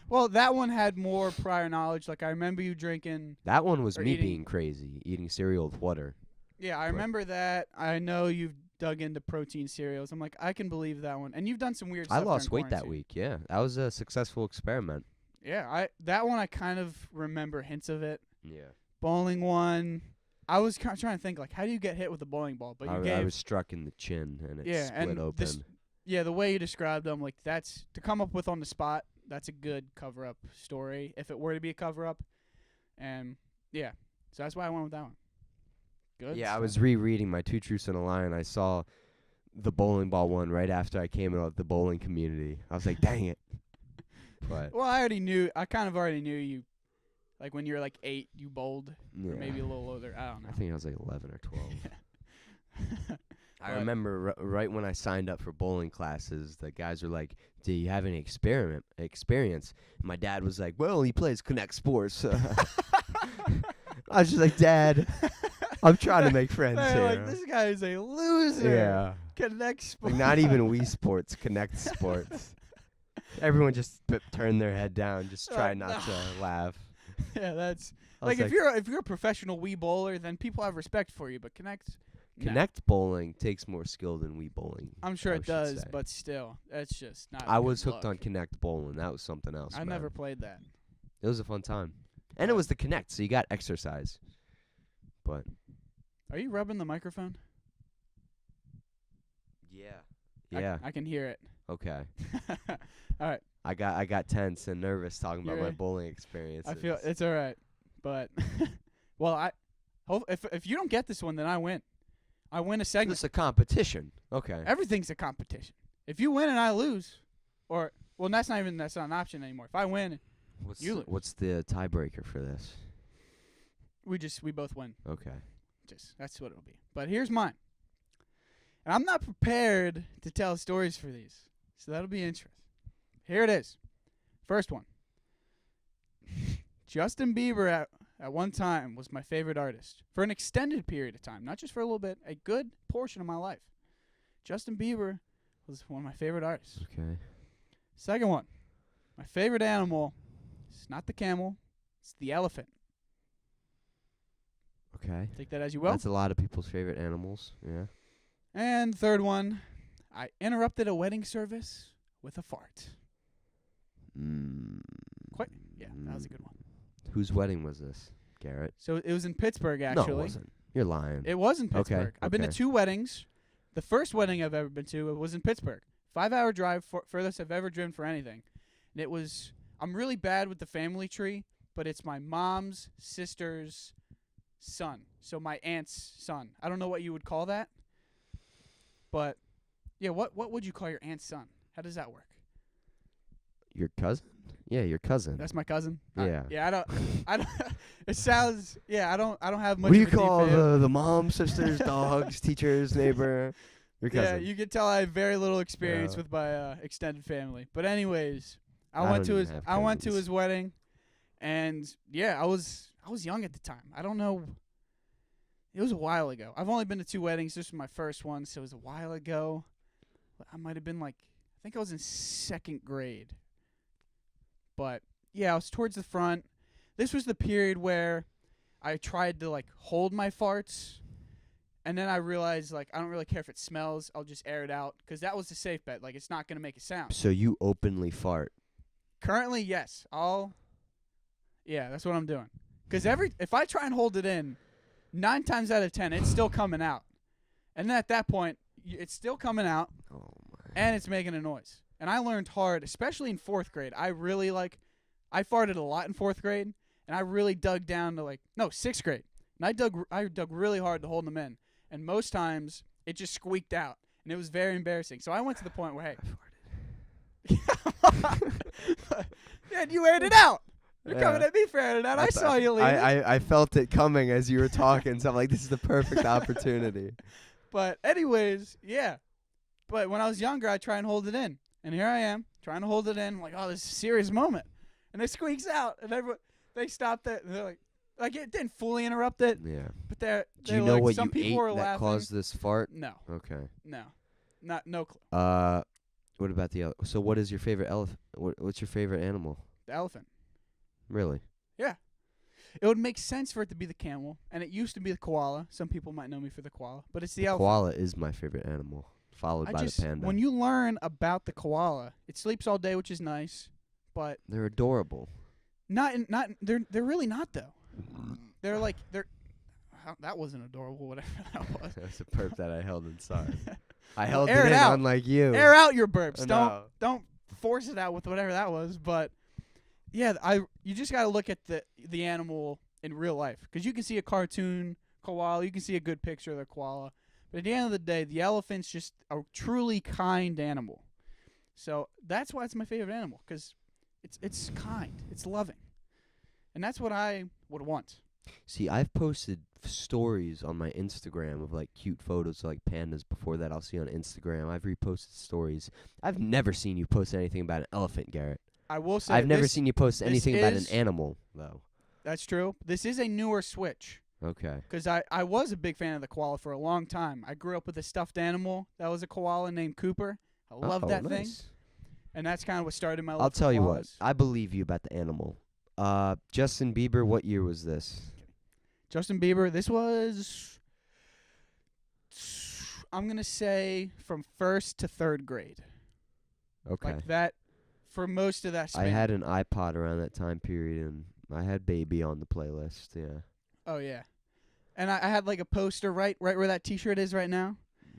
Well, that one had more prior knowledge. Like, I remember you drinking. That one was me being crazy, eating cereal with water. Yeah, I remember that. I know you've dug into protein cereals. I'm like, I can believe that one. And you've done some weird stuff. I lost weight that week, yeah. That was a successful experiment. Yeah, that one I kind of remember hints of it. Yeah. Bowling one. I was trying to think, like, how do you get hit with a bowling ball? But you I gave was struck in the chin and it yeah, split and open. the way you described them, like, that's to come up with on the spot. That's a good cover-up story if it were to be a cover-up. And yeah, so that's why I went with that one. Good. Yeah, I stuff. was rereading my Two Truths and a Lie, and I saw the bowling ball one right after I came out of the bowling community. I was like, dang it. But Well, I kind of already knew you. Like, when you were, like, 8, you bowled. yeah. Or maybe a little older. I don't know. I think I was like 11 or 12. I But- remember right when I signed up for bowling classes, the guys were like, do you have any experience? And my dad was like, well, he plays Connect Sports. I was just like, Dad, I'm trying to make friends They're here. like, this guy is a loser. Yeah. Connect Sports. Like, not even Wii Sports, Connect Sports. Everyone just turned their head down, just try not to laugh. Yeah, that's I was like if you're a professional Wii bowler, then people have respect for you. But Connect, no. Connect bowling takes more skill than Wii bowling. I'm sure I it should does, say. but still, that's just not. I good was hooked luck. on Connect bowling. That was something else. I man. never played that. It was a fun time, and it was the Connect, so you got exercise. But Are you rubbing the microphone? yeah. I can hear it. Okay. All right. I got tense and nervous talking about You're my right. bowling experiences. I feel it's all right, but well, I hope if you don't get this one, then I win. I win a segment. It's a competition. Okay. Everything's a competition. If you win and I lose, or well, that's not an option anymore. If I win, you lose. What's the tiebreaker for this? we both win. Okay. That's what it'll be. But here's mine. And I'm not prepared to tell stories for these, so that'll be interesting. Here it is. First one. Justin Bieber at one time was my favorite artist for an extended period of time, not just for a little bit, a good portion of my life. Justin Bieber was one of my favorite artists. Okay. Second one. My favorite animal is not the camel, it's the elephant. Okay. Take that as you will. That's a lot of people's favorite animals. Yeah. And third one. I interrupted a wedding service with a fart. Yeah, that was a good one. Whose wedding was this, Garrett? So it was in Pittsburgh, No, actually. it wasn't. You're lying. It was in Okay, Pittsburgh. I've been to okay. 2 weddings. The first wedding I've ever been to was in Pittsburgh. 5-hour drive, furthest I've ever driven for anything. And it was, I'm really bad with the family tree, but it's my mom's sister's son. So my aunt's son. I don't know what you would call that. But, yeah, what would you call your aunt's son? How does that work? Your cousin? Yeah, your cousin. That's my cousin. Yeah. Yeah, I don't. It sounds. Yeah, I don't have much. What do you of a deep call fam- the mom, sisters, dogs, teachers, neighbor? Your Yeah, cousin. you can tell I have very little experience Yeah. with my extended family. But anyways, I went to don't his even have I went to cousins. his wedding, and yeah, I was young at the time. I don't know. It was a while ago. I've only been to 2 weddings. This was my first one, so it was a while ago. I might have been like, I think I was in 2nd grade. But yeah, I was towards the front. This was the period where I tried to like hold my farts, and then I realized like I don't really care if it smells. I'll just air it out because that was the safe bet. Like it's not gonna make a sound. So you openly fart. Currently, yes. Yeah, that's what I'm doing. Because if I try and hold it in, 9 times out of 10, it's still coming out. And then at that point, it's still coming out, Oh my. and it's making a noise. And I learned hard, especially in 4th grade. I farted a lot in 4th grade, and I really dug down to 6th grade. And I dug really hard to hold them in. And most times, it just squeaked out. And it was very embarrassing. So I went to the point where, hey. Yeah, you aired it out. You're coming at me for airing it out. I saw you leave. I felt it coming as you were talking, so I'm like, this is the perfect opportunity. But anyways, yeah. But when I was younger, I'd try and hold it in. And here I am, trying to hold it in. I'm like, oh, this is a serious moment. And it squeaks out. And they stopped it. And they're like it didn't fully interrupt it. Yeah. But they're Do you know what some you people ate were that laughing. caused this fart? No. Okay. No clue. What about the so what is your favorite elephant? What's your favorite animal? The elephant. Really? It would make sense for it to be the camel. And it used to be the koala. Some people might know me for the koala. But it's the elephant. Koala is my favorite animal, followed by the panda. When you learn about the koala, it sleeps all day, which is nice. But They're adorable. they're really not though. they're like that wasn't adorable. Whatever that was. That's a burp that I held inside. I held Air it it in, out. unlike you. Air out your burps. No. Don't force it out with whatever that was. But yeah, you just gotta look at the animal in real life, because you can see a cartoon koala, you can see a good picture of the koala, but at the end of the day, the elephant's just a truly kind animal. So that's why it's my favorite animal, because it's kind, it's loving, and that's what I would want. See, I've posted stories on my Instagram of like cute photos of like pandas. Before that, I'll see on Instagram. I've reposted stories. I've never seen you post anything about an elephant, Garrett. I will say I've never seen you post anything about an animal, though. That's true. This is a newer switch. Okay. Because I was a big fan of the koala for a long time. I grew up with a stuffed animal that was a koala named Cooper. I loved that thing. And that's kind of what started my love I'll for tell you what. koalas. I believe you about the animal. Justin Bieber, what year was this? Justin Bieber, this was, I'm going to say, from 1st to 3rd grade. Okay. Like that, for most of that span. I had an iPod around that time period, and I had Baby on the playlist, yeah. Oh, yeah. And I had like a poster right where that T-shirt is right now.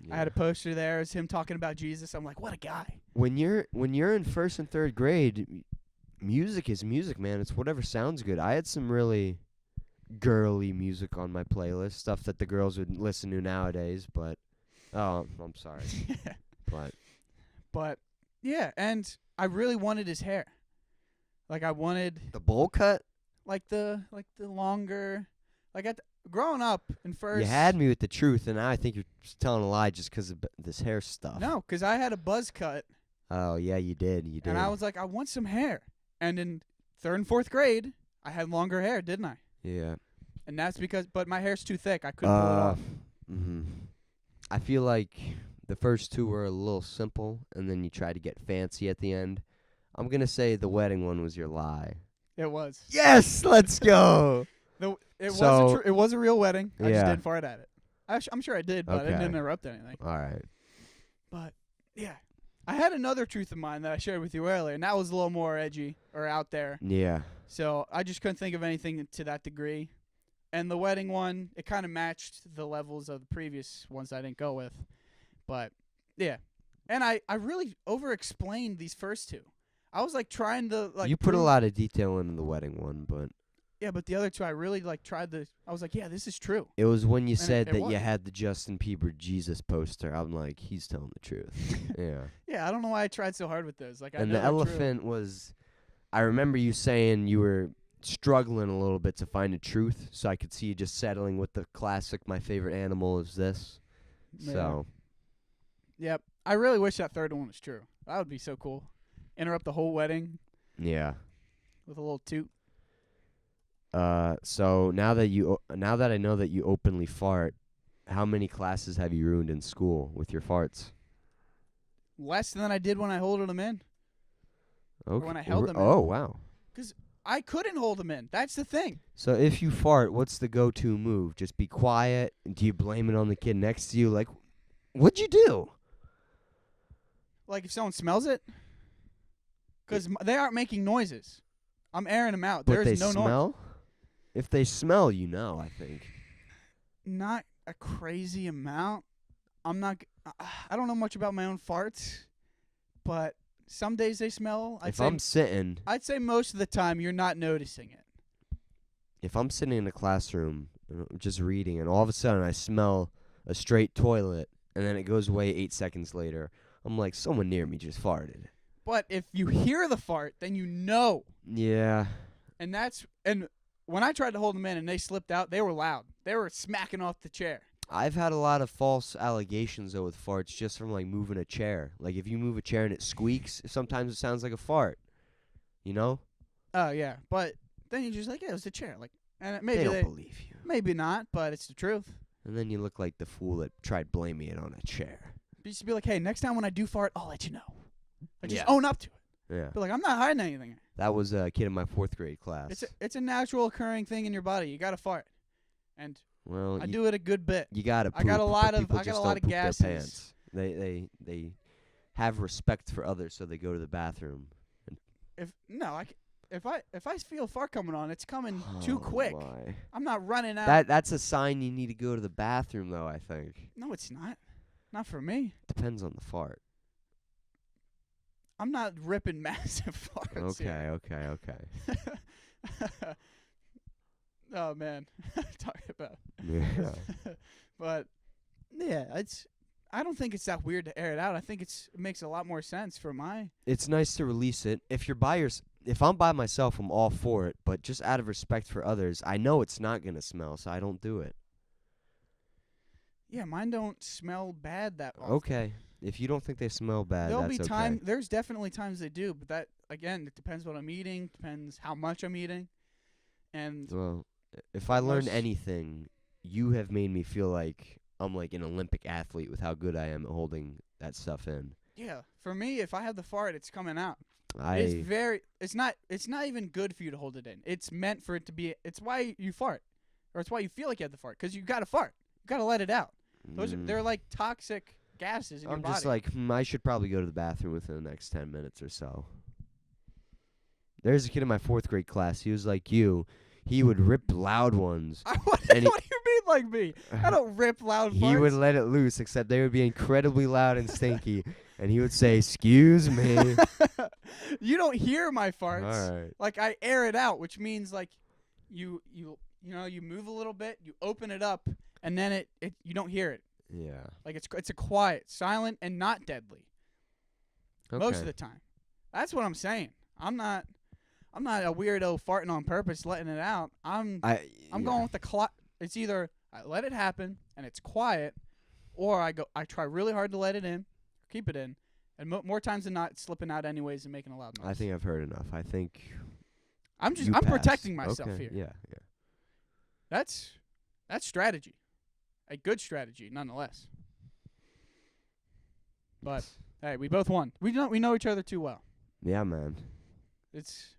Yeah. I had a poster there. It's him talking about Jesus. I'm like, what a guy. When you're in 1st and 3rd grade, music is music, man. It's whatever sounds good. I had some really girly music on my playlist, stuff that the girls would listen to nowadays, but I'm sorry. But yeah, and I really wanted his hair. Like I wanted the bowl cut? like the longer, like growing up in 1st. You had me with the truth, and now I think you're just telling a lie just because of this hair stuff. No, because I had a buzz cut. Oh, yeah, you did. And I was like, I want some hair. And in 3rd and 4th grade, I had longer hair, didn't I? Yeah. And that's but my hair's too thick. I couldn't pull it off. Mm-hmm. I feel like the first two were a little simple, and then you tried to get fancy at the end. I'm going to say the wedding one was your lie. It was. Yes, let's go. It was a real wedding. I just didn't fart at it. I'm sure I did, but I didn't interrupt anything. All right. But, yeah. I had another truth of mine that I shared with you earlier, and that was a little more edgy or out there. Yeah. So I just couldn't think of anything to that degree. And the wedding one, it kind of matched the levels of the previous ones I didn't go with. But, yeah. And I really over-explained these first two. I was, like, trying to, like... You put a lot of detail into the wedding one, but... Yeah, but the other two, I really, like, I was like, yeah, this is true. It was when you And said it that was. you had the Justin Bieber Jesus poster. I'm like, he's telling the truth. Yeah. Yeah, I don't know why I tried so hard with those. Like, I And know the they're true. elephant was... I remember you saying you were struggling a little bit to find a truth, so I could see you just settling with the classic, my favorite animal is this. Yeah. So... Yep. I really wish that third one was true. That would be so cool. Interrupt the whole wedding Yeah. with a little toot. So now that I know that you openly fart, how many classes have you ruined in school with your farts? Less than I did when I held them in. Okay. when I held them in. Oh, wow. I couldn't hold them in. That's the thing. So if you fart, what's the go-to move? Just be quiet? Do you blame it on the kid next to you? Like, what'd you do? Like if someone smells it. Because they aren't making noises. I'm airing them out. But There's they no smell? noise. If they smell, you know, I think. Not a crazy amount. I don't know much about my own farts. But some days they smell. I'm sitting... I'd say most of the time you're not noticing it. If I'm sitting in a classroom just reading and all of a sudden I smell a straight toilet and then it goes away 8 seconds later, I'm like, someone near me just farted. But if you hear the fart, then you know. Yeah. And when I tried to hold them in and they slipped out, they were loud. They were smacking off the chair. I've had a lot of false allegations, though, with farts just from, like, moving a chair. Like, if you move a chair and it squeaks, sometimes it sounds like a fart. You know? Oh, yeah. But then you're just like, yeah, it was the chair. Like, and They don't believe you. Maybe not, but it's the truth. And then you look like the fool that tried blaming it on a chair. You should be like, hey, next time when I do fart, I'll let you know. Like, just Yeah. own up to it. Yeah. Be like, I'm not hiding anything. That was a kid in my 4th grade class. It's a natural occurring thing in your body. You got to fart. And Well, I do it a good bit. You gotta poop. I got a lot but of people I got just a lot don't of poop their gases. pants. They have respect for others, so they go to the bathroom. If no, if I feel a fart coming on, it's coming too quick. My. I'm not running out. That's a sign you need to go to the bathroom, though, I think. No, it's not. Not for me. Depends on the fart. I'm not ripping massive farts. Okay. Oh man, talking about. Yeah. But yeah, I don't think it's that weird to air it out. I think it makes a lot more sense for my. It's nice to release it. If I'm by myself, I'm all for it. But just out of respect for others, I know it's not gonna smell, so I don't do it. Yeah, mine don't smell bad that often. Okay. If you don't think they smell bad, There'll that's be okay. there's definitely times they do, but that again, it depends what I'm eating, depends how much I'm eating, and Well, if I learned anything, you have made me feel like I'm like an Olympic athlete with how good I am at holding that stuff in. yeah, for me, if I have the fart, it's coming out. I It's not even good for you to hold it in. It's meant for it to be. It's why you fart, or it's why you feel like you have the fart, because you got to fart. You got to let it out. They're like toxic gases in your body. I'm just like, I should probably go to the bathroom within the next 10 minutes or so. There's a kid in my 4th grade class. He was like you. He would rip loud ones. What do you mean like me? I don't rip loud farts. He would let it loose, except they would be incredibly loud and stinky. And he would say, "Excuse me." You don't hear my farts. All right. Like I air it out, which means like you move a little bit, you open it up, and then it you don't hear it. Yeah. Like it's a quiet, silent, and not deadly. Okay. Most of the time. That's what I'm saying. I'm not a weirdo farting on purpose, letting it out. I'm going with the it's either I let it happen and it's quiet, or I try really hard to let it in, keep it in, and more times than not, it's slipping out anyways and making a loud noise. I think I've heard enough. I think I'm pass. protecting myself Okay. here. Yeah. That's strategy, a good strategy nonetheless. But hey, we both won. We know each other too well. Yeah, man.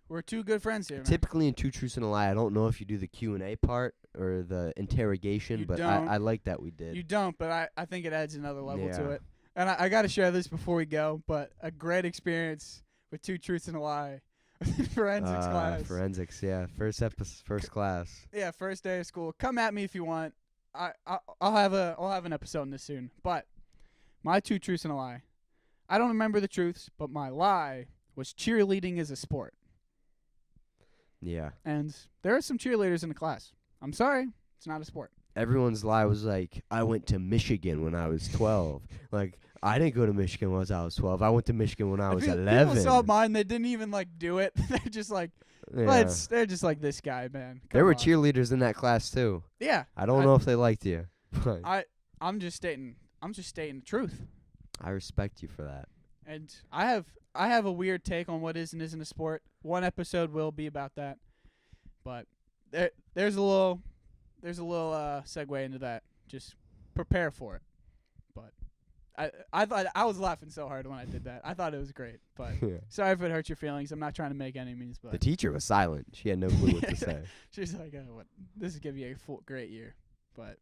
We're two good friends here, man. Typically in Two Truths and a Lie, I don't know if you do the Q&A part or the interrogation, You but don't. I like that we did. You don't, but I think it adds another level to Yeah. it. And I got to share this before we go, but a great experience with Two Truths and a Lie. Forensics class. Forensics, yeah. First class. Yeah, first day of school. Come at me if you want. I'll have an episode on this soon. But my 2 truths and a lie. I don't remember the truths, but my lie was cheerleading is a sport. Yeah. And there are some cheerleaders in the class. I'm sorry, it's not a sport. Everyone's lie was like, I went to Michigan when I was 12. Like, I didn't go to Michigan when I was 12. I went to Michigan when I was 11. People saw mine. They didn't even do it. They're just like, Yeah. they're just like this guy, man. There were Come on. cheerleaders in that class too. Yeah. I don't know if they liked you. But I'm just stating the truth. I respect you for that. And I have a weird take on what is and isn't a sport. One episode will be about that. But there's a little segue into that. Just prepare for it. But I thought I was laughing so hard when I did that. I thought it was great. But Yeah. sorry if it hurt your feelings. I'm not trying to make enemies, but The teacher was silent. She had no clue what to say. she's like, "What? This is gonna be a great year." But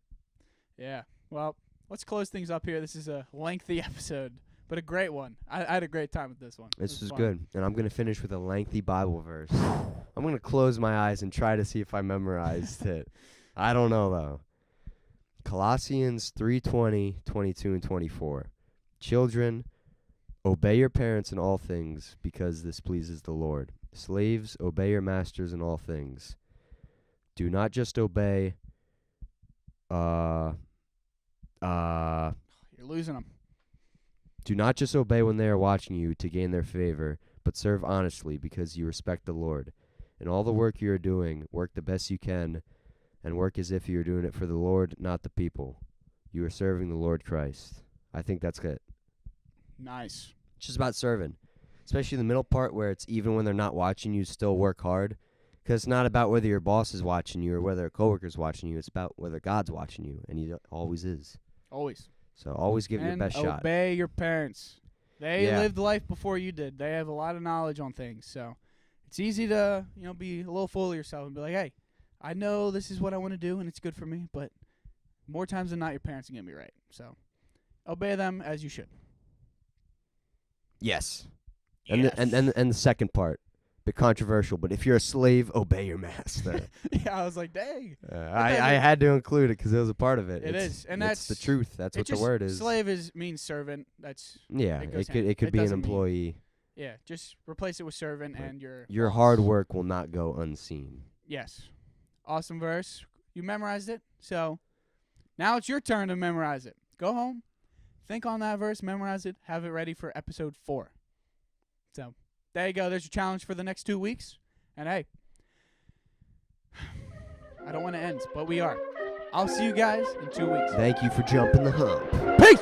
yeah, well, let's close things up here. This is a lengthy episode, but a great one. I had a great time with this one. This was fun. good. And I'm going to finish with a lengthy Bible verse. I'm going to close my eyes and try to see if I memorized it. I don't know, though. Colossians 3:20, 22, and 24. Children, obey your parents in all things, because this pleases the Lord. Slaves, obey your masters in all things. Do not just obey. You're losing them. Do not just obey when they are watching you to gain their favor, but serve honestly because you respect the Lord. In all the work you are doing, work the best you can, and work as if you are doing it for the Lord, not the people. You are serving the Lord Christ. I think that's good. Nice. It's just about serving, especially the middle part where it's even when they're not watching you, still work hard. Because it's not about whether your boss is watching you or whether a coworker's watching you. It's about whether God's watching you, and He always is. Always. So always give it your best shot. Obey your parents. They Yeah. lived life before you did. They have a lot of knowledge on things. So it's easy to, be a little full of yourself and be like, hey, I know this is what I want to do and it's good for me, but more times than not, your parents are going to be right. So obey them as you should. Yes. Yes. And the second part, bit controversial, but if you're a slave, obey your master. Yeah, I was like, dang. I had to include it because it was a part of it. It is, and it's that's the truth. That's what the word is. Slave means servant. That's Yeah, it it could be an doesn't mean- employee. yeah. Just replace it with servant, But and your boss. hard work will not go unseen. Yes, awesome verse. You memorized it, so now it's your turn to memorize it. Go home, think on that verse, memorize it, have it ready for episode 4. So there you go. There's your challenge for the next 2 weeks. And hey, I don't want to end, but we are. I'll see you guys in 2 weeks. Thank you for jumping the hump. Peace!